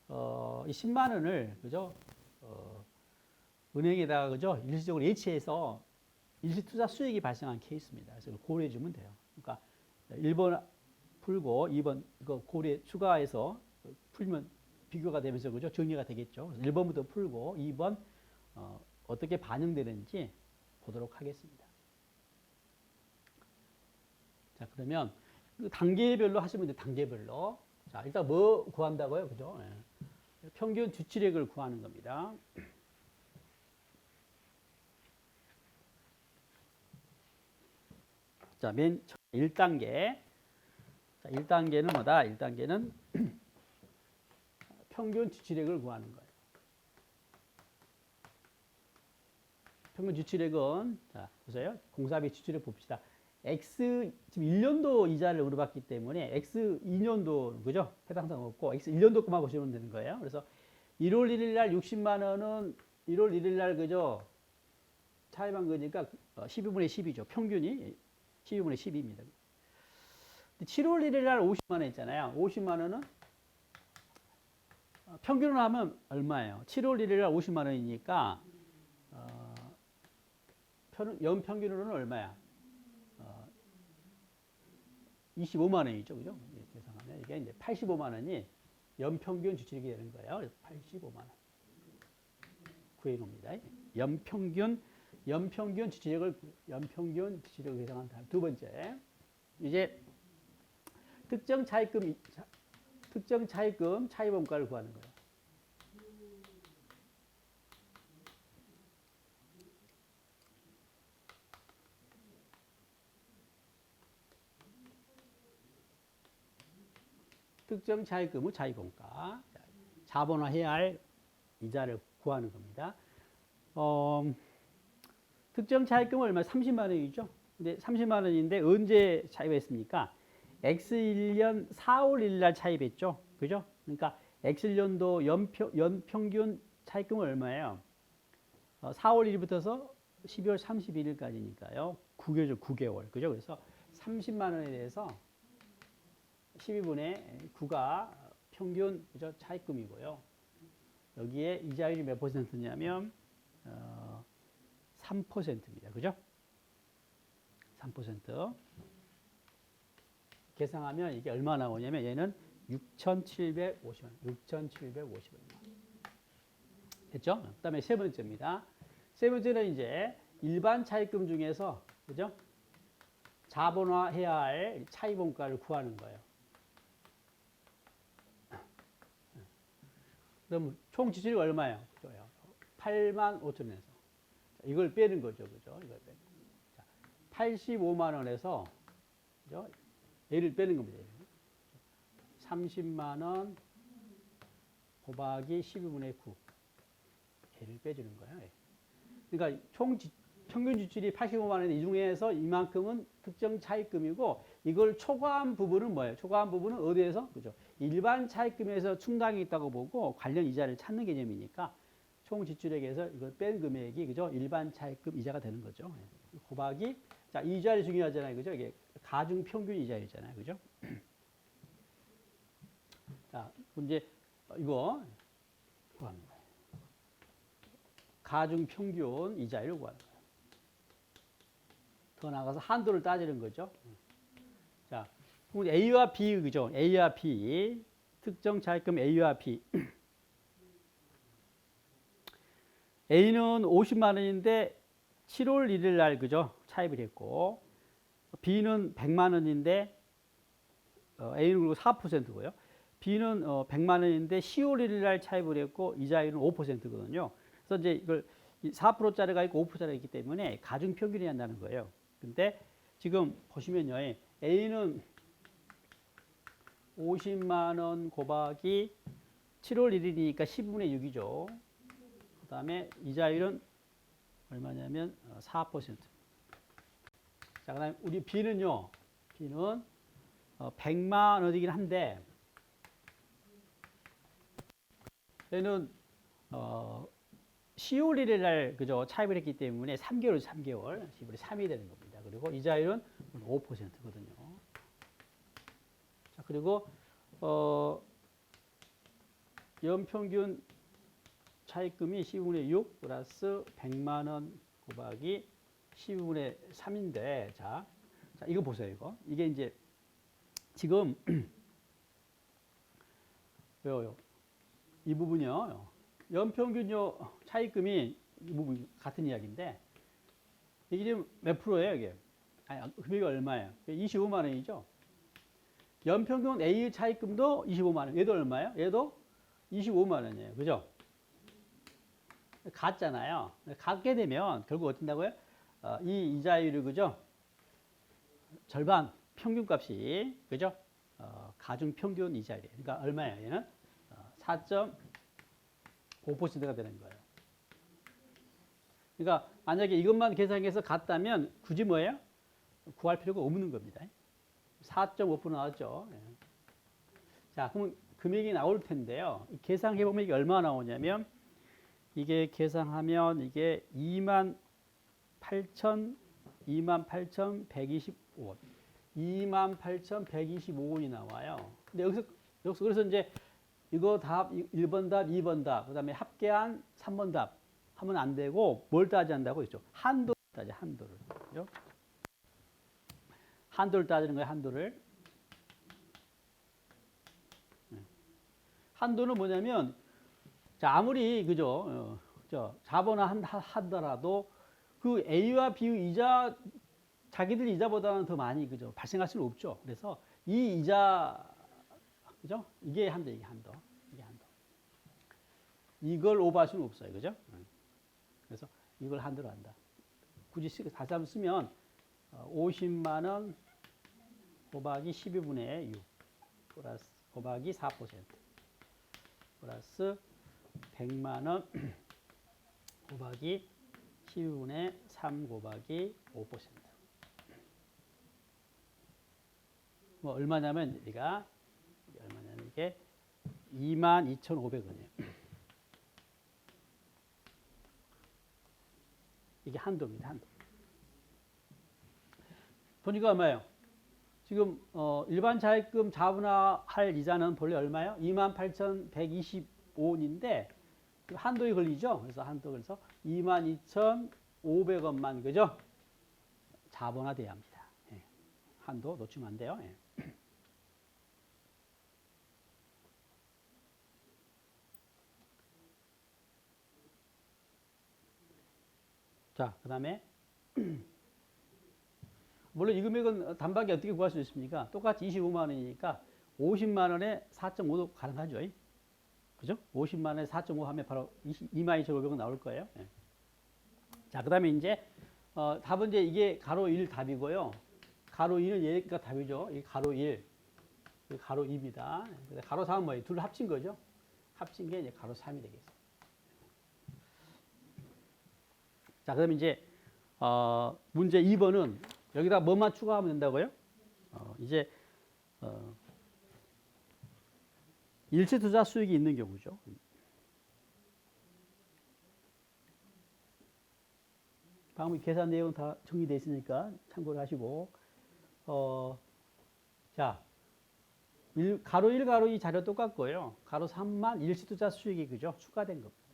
이 10만 원을 그죠? 은행에다가 그죠? 일시적으로 예치해서 일시투자 수익이 발생한 케이스입니다. 그래서 이걸 고려해 주면 돼요. 그러니까 1번 풀고 2번 이거 고려 추가해서 풀면 비교가 되면서 그죠? 정리가 되겠죠. 그래서 1번부터 풀고 2번 어떻게 반영되는지 보도록 하겠습니다. 자, 그러면 단계별로 하시면 돼요. 단계별로. 자, 일단 뭐 구한다고요? 그죠? 네. 평균 주출액을 구하는 겁니다. 자, 맨 1단계. 자, 1단계는 뭐다? 1단계는 평균 주출액을 구하는 거예요. 평균 주출액은, 자, 보세요. 공사비 주출액 봅시다. X, 지금 1년도 이자를 물어봤기 때문에 X 2년도, 그죠? 해당사항 없고, X 1년도 것만 보시면 되는 거예요. 그래서 1월 1일 날 60만 원은 1월 1일 날, 그죠? 차입한 거니까 12분의 10이죠. 평균이 12분의 10입니다. 7월 1일 날 50만 원 있잖아요. 50만 원은 평균으로 하면 얼마예요? 7월 1일 날 50만 원이니까 연평균으로는 얼마야? 25만 원이죠. 그죠? 계산하면 이게 이제 85만 원이 연평균 주출액이 되는 거예요. 그래서 85만 원 구해 놓습니다. 연평균 주출액을 계산한 다음 두 번째 이제 특정 차입금 차입원가를 구하는 거예요. 특정 차입금의 차입원가, 자본화해야 할 이자를 구하는 겁니다. 특정 차입금은 얼마? 30만 원이죠. 근데 30만 원인데 언제 차입했습니까? X1년 4월 1일 날 차입했죠. 그죠? 그러니까 X1년도 연평균 차입금은 얼마예요? 4월 1일부터서 12월 31일까지니까요. 9개월, 9개월. 그죠? 그래서 30만 원에 대해서 12분의 9가 평균 그죠? 차입금이고요. 여기에 이자율이 몇 퍼센트냐면 3%입니다. 그죠? 3%. 계산하면 이게 얼마 나오냐면 얘는 6,750원. 6,750원. 됐죠? 그다음에 세 번째입니다. 세 번째는 이제 일반 차입금 중에서 그죠? 자본화해야 할 차입원가를 구하는 거예요. 그럼 총 지출이 얼마예요? 8만 5천 원에서 이걸 빼는 거죠, 그죠? 이걸 빼는. 자, 85만 원에서 그죠? 얘를 빼는 겁니다. 30만 원 곱하기 12분의 9 얘를 빼주는 거예요. 그러니까 총 평균 지출이 85만 원인데 이 중에서 이만큼은 특정 차입금이고 이걸 초과한 부분은 뭐예요? 초과한 부분은 어디에서? 그죠? 일반 차입금에서 충당이 있다고 보고 관련 이자를 찾는 개념이니까 총 지출액에서 이걸 뺀 금액이 그죠? 일반 차입금 이자가 되는 거죠. 곱하기 자, 이자율이 중요하잖아요. 그죠? 이게 가중 평균 이자율이잖아요. 그죠? 자, 이제 이거 구하는 거예요. 가중 평균 이자율을 구하는 거예요. 더 나가서 한도를 따지는 거죠. 자, 그럼 A와 B 그죠? A와 B 특정 차입금 A와 B. A는 50만 원인데 7월 1일 날 그죠? 차입을 했고 B는 100만 원인데 A는 그리고 4%고요. B는 100만 원인데 10월 1일 날 차입을 했고 이자율은 5%거든요. 그래서 이제 이걸 4%짜리가 있고 5%짜리가 있기 때문에 가중 평균이 한다는 거예요. 근데 지금 보시면요. A는 50만 원 곱하기 7월 1일이니까 10분의 6이죠. 그다음에 이자율은 얼마냐면 4%. 자, 그다음에 우리 B는요. B는 100만 원이긴 한데 얘는 10월 1일 날 그죠 차입을 했기 때문에 3개월 10월에 3이 되는 겁니다. 그리고 이자율은 5%거든요. 자, 그리고 연평균 차입금이 10분의 6 플러스 100만 원 곱하기 10분의 3인데 자 이거 보세요. 이게 이제 지금 이 부분이요. 연평균 차입금이 이 부분 같은 이야기인데 이게 지금 몇 프로예요, 이게? 아니, 금액이 얼마예요? 25만 원이죠. 연평균 A 차입금도 25만 원. 얘도 얼마예요? 얘도 25만 원이에요. 그죠? 같잖아요. 같게 되면 결국 어떻게 된다고요? 이 이자율이 그죠? 절반 평균값이 그죠? 가중 평균 이자율이에요. 그러니까 얼마예요? 얘는 4.5%가 되는 거예요. 그러니까 만약에 이것만 계산해서 같다면 굳이 뭐예요? 구할 필요가 없는 겁니다. 4.5% 나왔죠. 자, 그럼 금액이 나올 텐데요. 계산해 보면 이게 얼마 나오냐면 이게 계산하면 이게 28,125원. 28,125원이 나와요. 근데 여기서 그래서 이제 이거 답 1번 답, 2번 답, 그다음에 합계한 3번 답 하면 안 되고 뭘 따지한다고 했죠? 한도를 따져, 한도를. 그죠? 한도를 따지는 거예요, 한도를. 한도는 뭐냐면 자, 아무리 그죠? 자본화 하더라도 그 A와 B의 이자 자기들 이자보다는 더 많이 그죠? 발생할 수는 없죠. 그래서 이 이자 그죠? 이게 한도, 이게 한도. 이게 한도. 이걸 오버할 수는 없어요. 그죠? 그래서 이걸 한도로 한다. 굳이 다시 한번 쓰면 50만 원 곱하기 12분의 6 플러스 곱하기 4% 플러스 100만 원 곱하기 12분의 3 곱하기 5%. 뭐 얼마냐면 우리가 얼마냐면 이게 22,500원이에요. 이게 한도입니다. 한도. 보니까 얼마예요? 지금 일반 차입금 자본화할 이자는 본래 얼마예요? 28,125원인데 한도에 걸리죠. 그래서 한도 그래서 22,500원만 그죠? 자본화돼야 합니다. 예. 한도 놓치면 안 돼요. 예. 자, 그 다음에 물론 이 금액은 단박에 어떻게 구할 수 있습니까? 똑같이 25만 원이니까 50만 원에 4.5도 가능하죠. 그죠? 50만 원에 4.5 하면 바로 22,500원 나올 거예요. 예. 자, 그 다음에 이제 답은 이제 이게 가로 1 답이고요. 가로 2는 얘가 답이죠. 이 가로 1, 가로 2입니다. 가로 3은 뭐예요? 둘 합친 거죠. 합친 게 이제 가로 3이 되겠습니다. 자, 그다음에 이제 문제 2번은 여기다 뭐만 추가하면 된다고요? 이제 일시 투자 수익이 있는 경우죠. 방금 계산 내용 다 정리되어 있으니까 참고를 하시고 자 가로 1, 가로 2 자료 똑같고요. 가로 3만 일시 투자 수익이 그죠? 추가된 겁니다.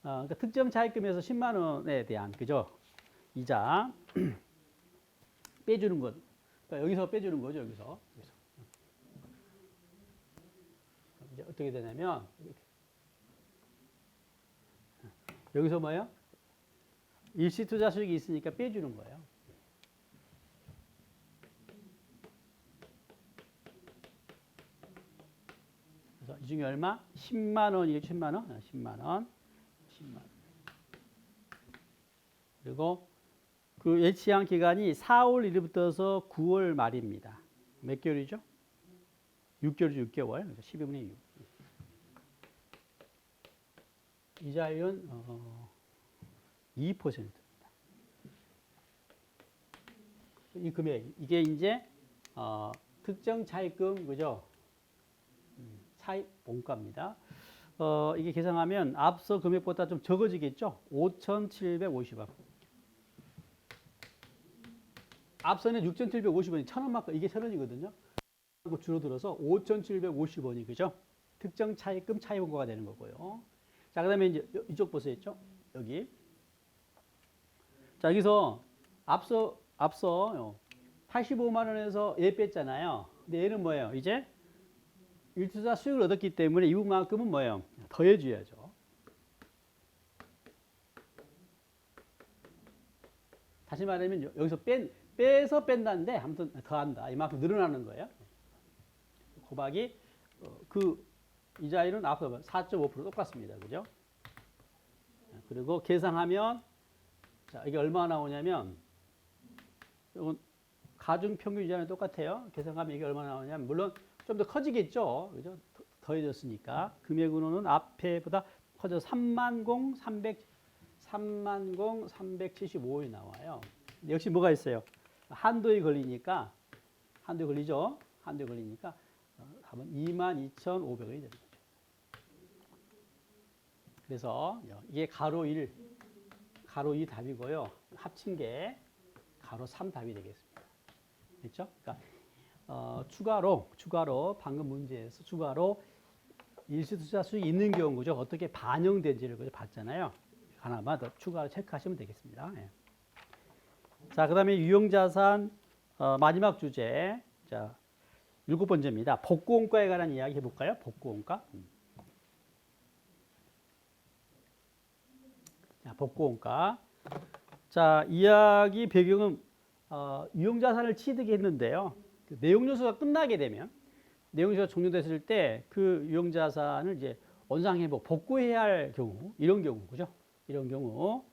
그러니까 특정 차입금에서 10만 원에 대한 그죠? 이자 빼주는 것. 그러니까 여기서 빼주는 거죠. 여기서. 이제 어떻게 되냐면 여기서 뭐예요? 일시 투자 수익이 있으니까 빼주는 거예요. 이 중에 얼마? 10만 원이겠죠. 10만 원. 10만 원. 10만 원. 그리고 그 예치한 기간이 4월 1일부터서 9월 말입니다. 몇 개월이죠? 6개월이죠. 6개월. 12분의 6. 이자율은 2%입니다. 이 금액 이게 이제 특정 차입금 그죠? 차입 원가입니다. 이게 계산하면 앞서 금액보다 좀 적어지겠죠? 5,750원. 앞서는 6,750원이 1,000원만큼 이게 1,000원이거든요. 줄어들어서 5,750원이 그죠? 특정 차입금 차입 원가가 되는 거고요. 자, 그다음에 이제 이쪽 보세요. 여기. 자, 여기서 앞서 85만 원에서 얘 뺐잖아요. 근데 얘는 뭐예요? 이제 일투자 수익을 얻었기 때문에 이 부분만큼은 뭐예요? 더해줘야죠. 다시 말하면 여기서 빼서 뺀다는데 아무튼 더한다. 이만큼 늘어나는 거예요. 곱하기 그 이자율은 앞서 4.5% 똑같습니다. 그죠? 그리고 계산하면 자, 이게 얼마나 나오냐면 이건 가중 평균 이자는 똑같아요. 계산하면 이게 얼마나 나오냐면 물론 좀 더 커지겠죠. 그죠? 더해졌으니까 금액으로는 앞에보다 커져서 30,375원이 나와요. 역시 뭐가 있어요? 한도에 걸리니까 한도에 걸리죠. 한도에 걸리니까 답은 22,500원이 되는 거죠. 그래서 이게 가로 1, 가로 2 답이고요. 합친 게 가로 3 답이 되겠습니다. 됐죠? 그러니까 추가로 방금 문제에서 추가로 일시투자 수익이 있는 경우 그죠? 어떻게 반영된지를 그죠? 봤잖아요. 하나만 더 추가로 체크하시면 되겠습니다. 예. 자, 그다음에 유형자산 마지막 주제. 자, 7번째입니다. 복구원가에 관한 이야기 해볼까요? 복구원가. 자, 복구원가. 자, 이야기 배경은 유형자산을 취득했는데요. 그 내용요소가 끝나게 되면 내용요소가 종료됐을 때 그 유형자산을 이제 원상회복 복구해야 할 경우 이런 경우 그죠? 이런 경우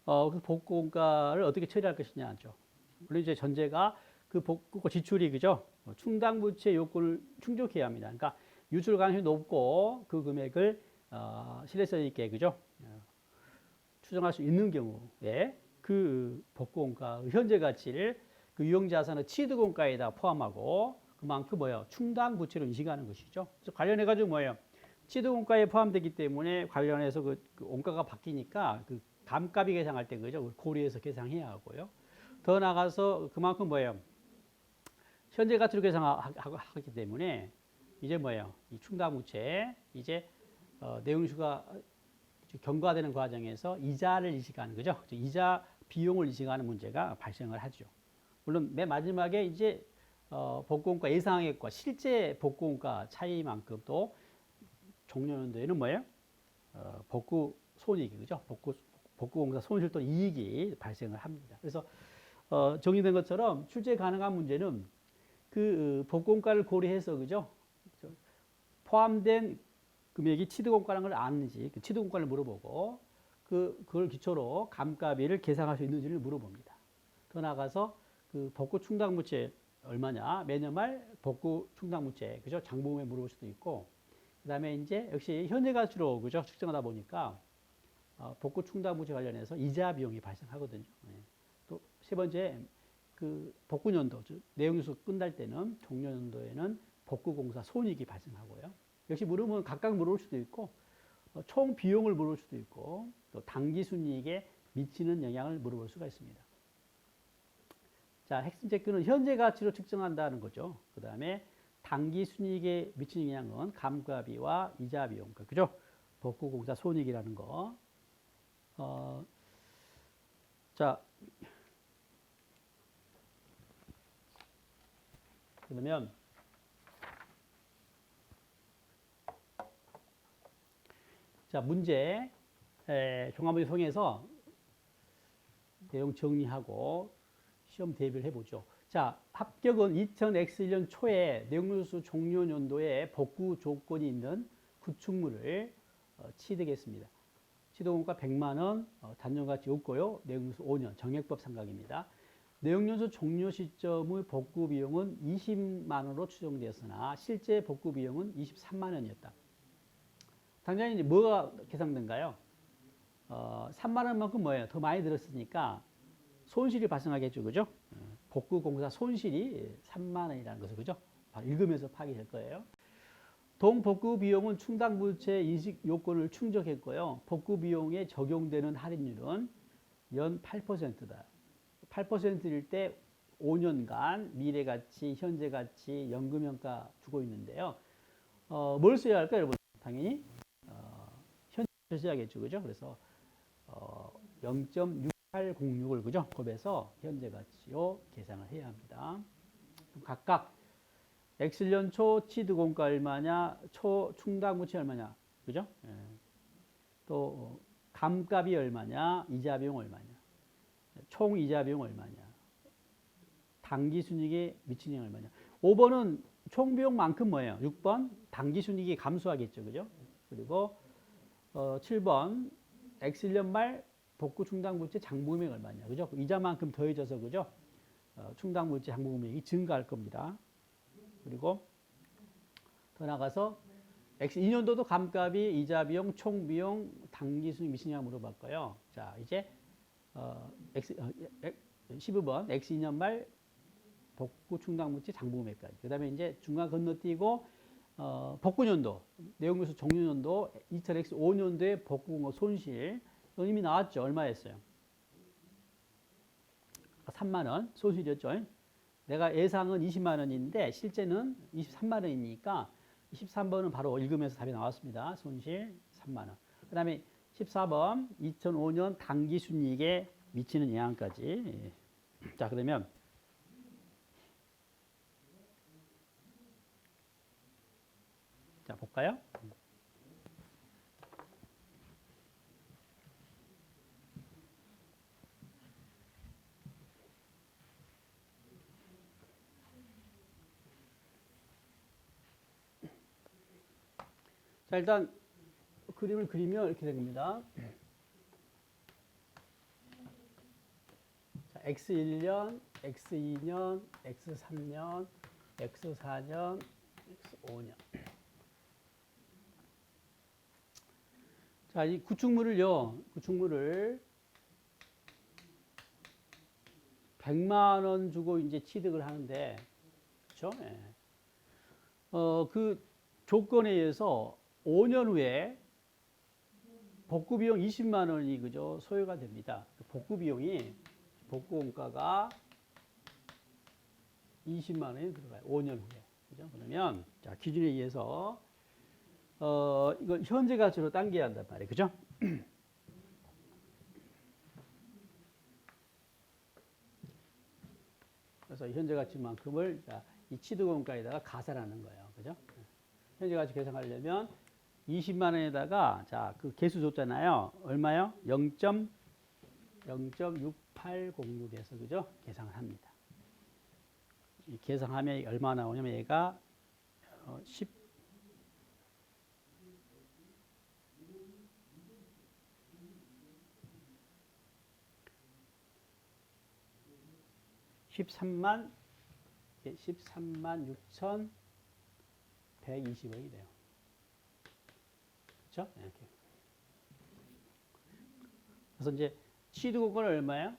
그 복구원가를 어떻게 처리할 것이냐죠. 물론 이제 전제가 그 복구가 지출이 그죠? 충당부채 요건을 충족해야 합니다. 그러니까 유출 가능성이 높고 그 금액을 신뢰성 있게 그죠? 추정할 수 있는 경우에 그 복구원가 현재 가치를 그 유형자산의 취득원가에다 포함하고 그만큼 뭐예요? 충당부채로 인식하는 것이죠. 그래서 관련해 가지고 뭐예요? 취득원가에 포함되기 때문에 관련해서 그 원가가 바뀌니까 그 감가비 계산할 때 그죠? 고려해서 계산해야 하고요. 더 나가서 그만큼 뭐예요? 현재 가치로 계산하기 때문에 이제 뭐예요? 이 충당부채 이제 내용수가 경과되는 과정에서 이자를 인식하는 거죠. 이자 비용을 인식하는 문제가 발생을 하죠. 물론 맨 마지막에 이제 복구원가 예상액과 실제 복구원가 차이만큼 또 종료연도에는 뭐예요? 복구 손익이 그죠? 복구공사 손실 또는 이익이 발생을 합니다. 그래서 정리된 것처럼 출제 가능한 문제는 그 복구원가를 고려해서 그죠? 포함된 금액이 취득원가라는 걸 아는지 그 취득원가를 물어보고 그걸 기초로 감가비를 계산할 수 있는지를 물어봅니다. 더 나아가서 그 복구 충당부채 얼마냐 매년 말 복구 충당부채 그죠? 장부금에 물어볼 수도 있고 그다음에 이제 역시 현재 가치로 그죠? 측정하다 보니까 복구 충당부채 관련해서 이자 비용이 발생하거든요. 또 세 번째 그 복구연도 내용요소 끝날 때는 종료연도에는 복구공사 손익이 발생하고요. 역시 물으면 각각 물을 수도 있고 총 비용을 물을 수도 있고 또 당기순이익에 미치는 영향을 물어볼 수가 있습니다. 자, 핵심 체크는 현재 가치로 측정한다는 거죠. 그 다음에 당기순이익에 미치는 영향은 감가비와 이자 비용, 그죠? 복구공사 손익이라는 거. 자, 그러면 자, 문제 종합문제 통해서 내용 정리하고 시험 대비를 해보죠. 자, 합격은 2000X1년 초에 내용요소 종료 연도에 복구 조건이 있는 구축물을 취득했습니다. 취득원가 100만 원, 잔존가치 없고요. 내용연수 5년, 정액법 상각입니다. 내용연수 종료 시점의 복구 비용은 20만 원으로 추정되었으나 실제 복구 비용은 23만 원이었다. 당장에 이제 뭐가 계산된가요? 3만 원만큼 뭐예요? 더 많이 들었으니까 손실이 발생하겠죠, 그죠? 복구 공사 손실이 3만 원이라는 것을, 그죠? 바로 읽으면서 파악될 거예요. 동복구 비용은 충당 물체 인식 요건을 충족했고요. 복구 비용에 적용되는 할인율은 연 8%다. 8%일 때 5년간 미래가치, 현재가치, 연금효과 주고 있는데요. 뭘 써야 할까요, 여러분? 당연히 현재 써야겠죠, 그죠? 그래서 0.6806을 그죠? 곱해서 현재가치로 계산을 해야 합니다. 각각 X년 초 취득원가 얼마냐, 초 충당물체 얼마냐, 그죠? 예. 또 감값이 얼마냐, 이자 비용 얼마냐, 총 이자 비용 얼마냐, 당기 순이익에 미친 영향 얼마냐. 5번은 총 비용만큼 뭐예요? 6번 당기 순이익이 감소하겠죠, 그죠? 그리고 7번 X년 말 복구 충당물체 장부금액 얼마냐, 그죠? 이자만큼 더해져서 그죠? 충당물체 장부금액이 증가할 겁니다. 그리고 더 나가서 X2년도도 감값이 이자 비용, 총 비용, 당기 순이익 미치냐 물어봤고요. 자, 이제 12번 X2년 말 복구 충당물체 장부금액까지. 그다음에 이제 중간 건너뛰고 복구년도, 내용연수 종료년도 2000X5년도에 복구 손실 이미 나왔죠. 얼마였어요? 3만 원 손실이었죠. 내가 예상은 20만 원인데 실제는 23만 원이니까 23번은 바로 읽으면서 답이 나왔습니다. 손실 3만 원. 그 다음에 14번 2005년 당기순이익에 미치는 영향까지. 자, 그러면 자 볼까요? 자, 일단 그림을 그리면 이렇게 됩니다. 자, X1년, X2년, X3년, X4년, X5년. 자, 이 구축물을 100만 원 주고 이제 취득을 하는데, 그렇죠? 예. 그 조건에 의해서 5년 후에 복구 비용 20만 원이 그죠? 소요가 됩니다. 복구 비용이 복구 원가가 20만 원이 들어가요. 5년 후에. 그죠? 그러면 자, 기준에 의해서 이걸 현재 가치로 당겨야 한단 말이에요. 그죠? 그래서 현재 가치만큼을 자, 이 취득 원가에다가 가산하는 거예요. 그죠? 현재 가치 계산하려면 20만 원에다가 자, 그 개수 줬잖아요. 얼마요? 0.6806에서 그죠? 계산을 합니다. 이 계산하면 얼마 나오냐면 얘가 13만 6,120원이 돼요. 그렇죠? 이렇게. 그래서 이제 취득원가는 얼마야?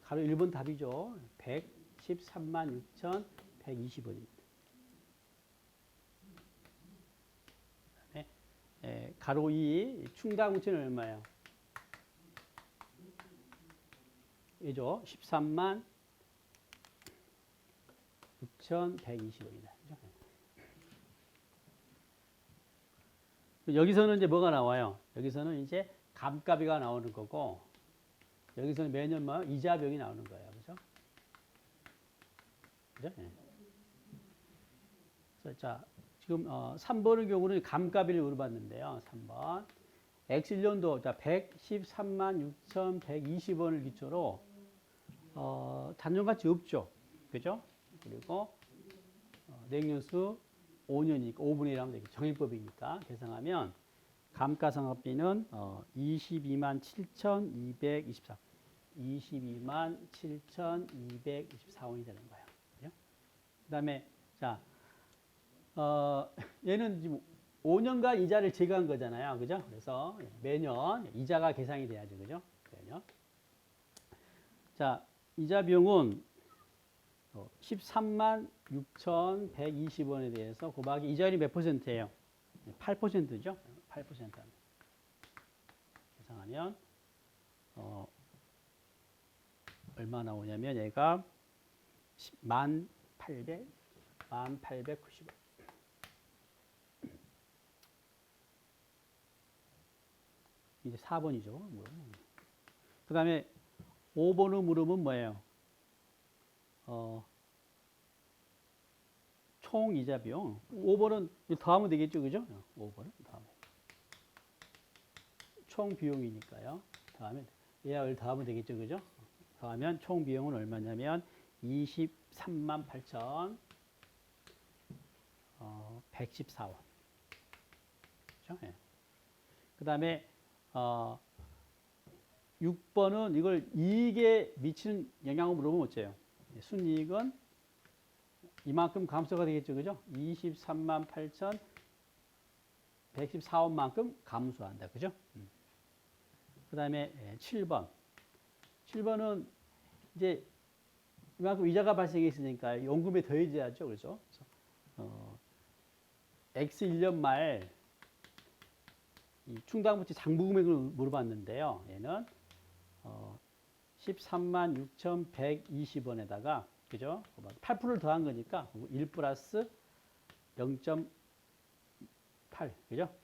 가로 1번 답이죠. 113만 6,120원입니다. 그다음에 가로 2 충당물체는 얼마예요? 이죠. 13만 6,120원이다. 여기서는 이제 뭐가 나와요? 여기서는 이제 감가비가 나오는 거고, 여기서는 매년 뭐 이자 비용이 나오는 거예요. 그죠? 그죠? 네. 그래서 자, 지금 3번의 경우는 감가비를 물어봤는데요. 3번. X1년도 자, 113만 6,120원을 기초로 잔존가치 없죠. 그죠? 그리고 내용연수 5년이니까 5분의 1 하면 되겠죠. 정액법이니까 계산하면 감가상각비는 22만 7,224. 22만 7,224원이 되는 거예요. 그죠? 그다음에 자, 얘는 지금 5년간 이자를 제거한 거잖아요. 그죠? 그래서 매년 이자가 계산이 돼야죠. 그죠? 매년. 자, 이자 비용은 13만 6,120원에 대해서 곱하기 이자율이 몇 %예요? 8%죠? 8% 계산하면 얼마 나오냐면 얘가 1890원. 이제 4번이죠. 그 다음에 5번의 물음은 뭐예요? 총 이자 비용. 5번은 더하면 되겠죠. 그죠? 5번은 더하면. 총 비용이니까요. 더하면, 얘를 더하면 되겠죠. 그죠? 더하면 총 비용은 얼마냐면 23만 8천 114원. 그죠? 예. 그 다음에 6번은 이걸 이익에 미치는 영향을 물어보면 어째요? 순이익은 이만큼 감소가 되겠죠. 그죠? 23만 8천 114원만큼 감소한다. 그죠? 그 다음에 7번. 7번은 이제 이만큼 이자가 발생했으니까 연금에 더해져야죠. 그래서 X 1년 말 충당부채 장부금액을 물어봤는데요. 얘는 13만 6,120원에다가 그죠? 8%를 더한 거니까 1 플러스 0.8 그죠?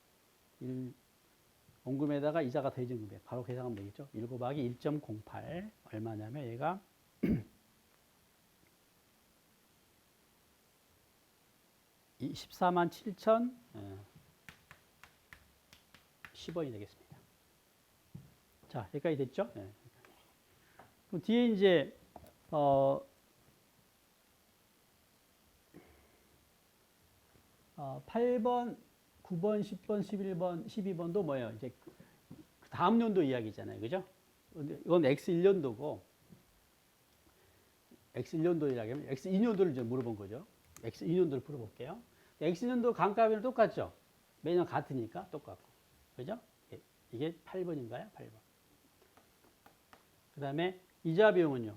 원금에다가 이자가 더해진 금액 바로 계산하면 되겠죠? 1 곱하기 1.08 얼마냐면 얘가 14만 7천 10원이 되겠습니다. 자, 여기까지 됐죠? 네. 그럼 뒤에 이제 8번, 9번, 10번, 11번, 12번도 뭐예요? 이제 그 다음 연도 이야기잖아요. 그죠? 이건 X 1년도고 X 1년도 이야기하면 X 2년도를 이제 물어본 거죠. X 2년도를 물어볼게요. X 2년도 감가비는 똑같죠? 매년 같으니까 똑같고. 그죠? 이게 8번인가요? 8번. 그 다음에 이자 비용은요.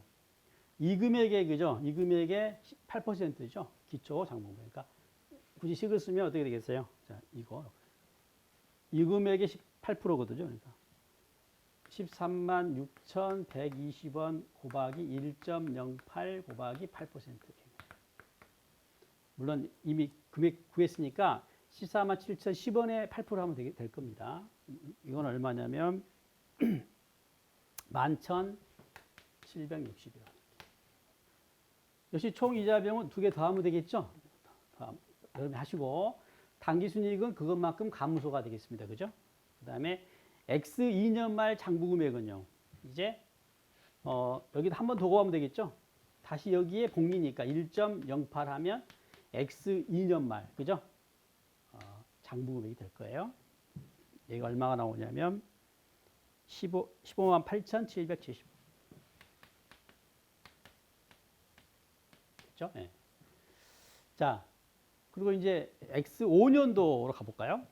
이 금액의 그죠? 이 금액의 8%죠. 기초 장부금. 그러니까 굳이 식을 쓰면 어떻게 되겠어요? 자, 이거. 이 금액의 18%거든요. 그러니까 13만 6,120원 곱하기 1.08 곱하기 8%. 물론 이미 금액 구했으니까 14만 7,010원에 8% 하면 될 겁니다. 이건 얼마냐면 11,760원. 역시 총 이자 비용은 두 개 더하면 되겠죠? 여러분 하시고 당기순이익은 그것만큼 감소가 되겠습니다. 그죠? 그 다음에 X 2년 말 장부금액은요. 이제 여기다 한 번 더 곱하면 되겠죠? 다시 여기에 복리니까 1.08 하면 X 2년 말 그죠? 장부금액이 될 거예요. 얘가 얼마가 나오냐면 15만 8,770. 그렇죠? 네. 자, 그리고 이제 X 5년도로 가볼까요?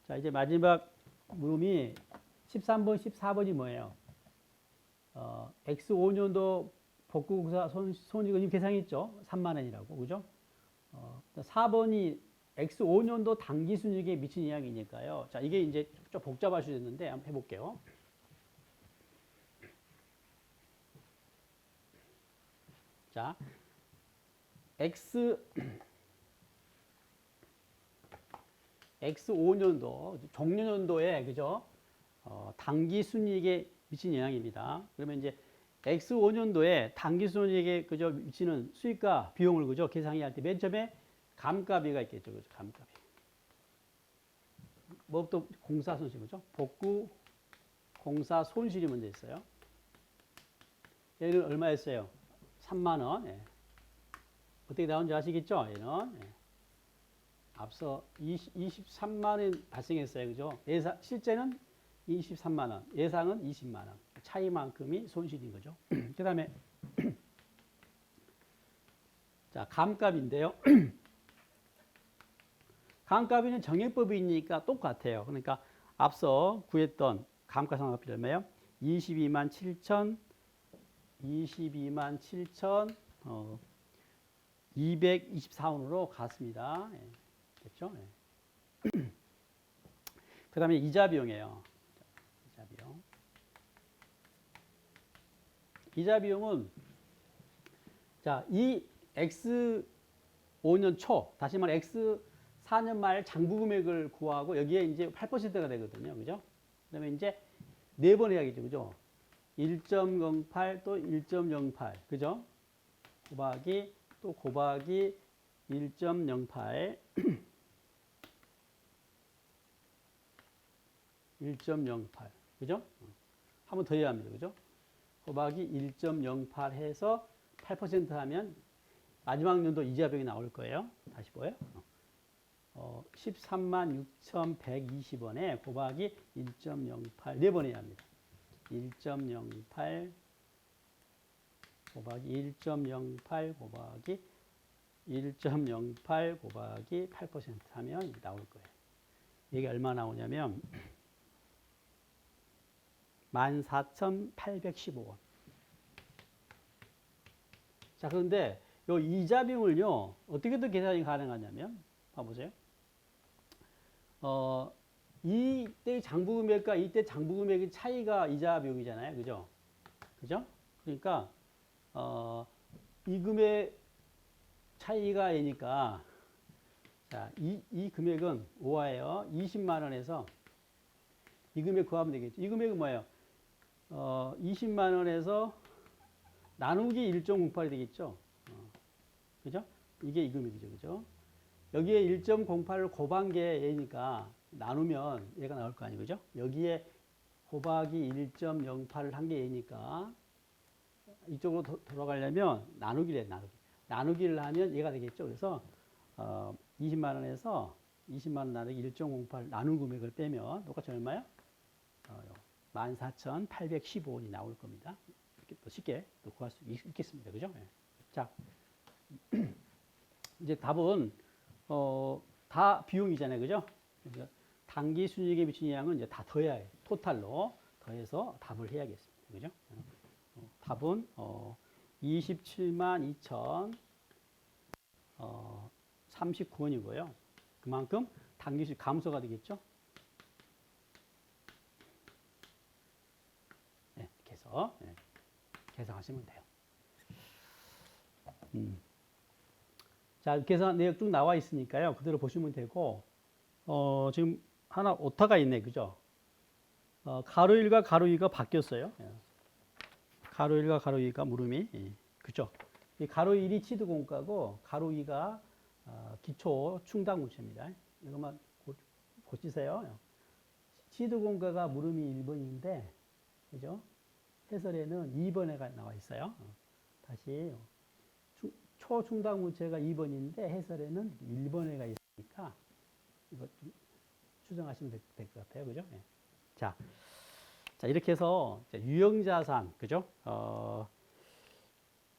자, 이제 마지막 물음이 13번, 14번이 뭐예요? X 5년도 복구공사 손익은 계산했죠? 3만 원이라고, 그죠? 4번이 X 5년도 당기순이익에 미친 영향이니까요. 자, 이게 이제 좀 복잡할 수 있는데 한번 해볼게요. 자, X 5년도, 종료년도에, 그죠? 당기순이익에 미친 영향입니다. 그러면 이제 X 5년도에 당기순이익에 그죠? 미치는 수익과 비용을 그죠? 계산할 때 맨 처음에 감가비가 있겠죠. 그죠? 감가비. 뭐 또 공사 손실, 그죠? 복구 공사 손실이 먼저 있어요. 얘는 얼마였어요? 3만 원. 예. 어떻게 나온지 아시겠죠? 얘는 예. 앞서 23만 원 발생했어요. 그죠? 실제는 23만 원, 예상은 20만 원. 차이만큼이 손실인 거죠. 그 다음에 자, 감값인데요. 감가비는 정액법이니까 똑같아요. 그러니까 앞서 구했던 감가상각비 얼마예요? 22만 7천 224원으로 갔습니다. 예, 됐죠? 예. 그 다음에 이자 비용이에요. 이자 비용. 이자 비용은 자, 이 X 5년 초, 다시 말해 X 4년 말 장부 금액을 구하고 여기에 이제 8%가 되거든요. 그죠? 그다음에 이제 4번 해야겠죠. 그죠? 1.08 또 1.08. 그죠? 곱하기 또 곱하기 1.08 1.08. 그죠? 한 번 더 해야 합니다. 그죠? 곱하기 1.08 해서 8% 하면 마지막 연도 이자 비용이 나올 거예요. 다시 보여요. 13만 6,120원에 곱하기 1.08 4번 해야 합니다. 1.08 곱하기 1.08 곱하기 1.08 곱하기 8% 하면 나올 거예요. 이게 얼마 나오냐면 14,815원. 자, 그런데 이 이자 비용을요, 어떻게 더 계산이 가능하냐면, 봐보세요. 이때 장부 금액과 이때 장부 금액의 차이가 이자 비용이잖아요. 그죠? 그죠? 그러니까, 이 금액 차이가 A니까, 자, 이 금액은 5화예요. 20만 원에서 이 금액 구하면 되겠죠. 이 금액은 뭐예요? 20만 원에서 나누기 1.08이 되겠죠. 그죠? 이게 이 금액이죠. 그죠? 여기에 1.08을 곱한 게 A니까 나누면 얘가 나올 거 아니에요. 그죠? 여기에 곱하기 1.08을 한 게 A니까 이쪽으로 돌아가려면 나누기를 해, 나누기. 나누기를 하면 얘가 되겠죠. 그래서 20만 원에서 20만 원 나누기 1.08 나눈 금액을 빼면 똑같이 얼마요? 14,815원이 나올 겁니다. 이렇게 또 쉽게 또 구할 수 있겠습니다. 그죠? 네. 자, 이제 답은 다 비용이잖아요. 그죠? 그래서 당기 순이익에 미치는 양은 이제 다 더해야 해요. 토탈로 더해서 답을 해야겠습니다. 그죠? 답은 27만 2,039원이고요. 그만큼 당기 순이익 감소가 되겠죠? 네, 이렇게 해서 계산하시면 돼요. 자, 계산 내역 쭉 나와 있으니까요. 그대로 보시면 되고, 지금 하나 오타가 있네. 그죠? 가로 1과 가로 2가 바뀌었어요. 가로 1과 가로 2가 물음이. 그죠? 이 가로 1이 치드 공과고, 가로 2가 기초 충당 문제입니다. 이것만 보시세요. 치드 공과가 물음이 1번인데, 그죠? 해설에는 2번에가 나와 있어요. 다시. 초중당 문체가 2번인데 해설에는 1번에가 있으니까 이거 좀 추정하시면 될 것 같아요. 그죠? 네. 자, 이렇게 해서 유형자산, 그죠?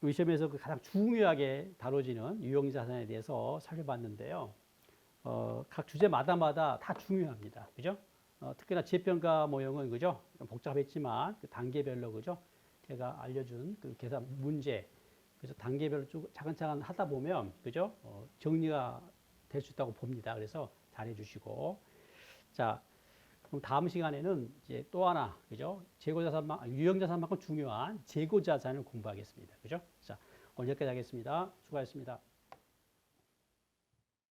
우리 시험에서 가장 중요하게 다뤄지는 유형자산에 대해서 살펴봤는데요. 각 주제마다 다 중요합니다. 그죠? 특히나 지평가 모형은 그죠? 좀 복잡했지만 그 단계별로 그죠? 제가 알려준 그 계산 문제 그래서 단계별로 쭉 차근차근 하다 보면 그죠? 정리가 될 수 있다고 봅니다. 그래서 잘해 주시고 자, 그럼 다음 시간에는 이제 또 하나 그죠? 유형자산만큼 중요한 재고자산을 공부하겠습니다. 그죠? 자, 오늘 여기까지 하겠습니다. 수고하셨습니다.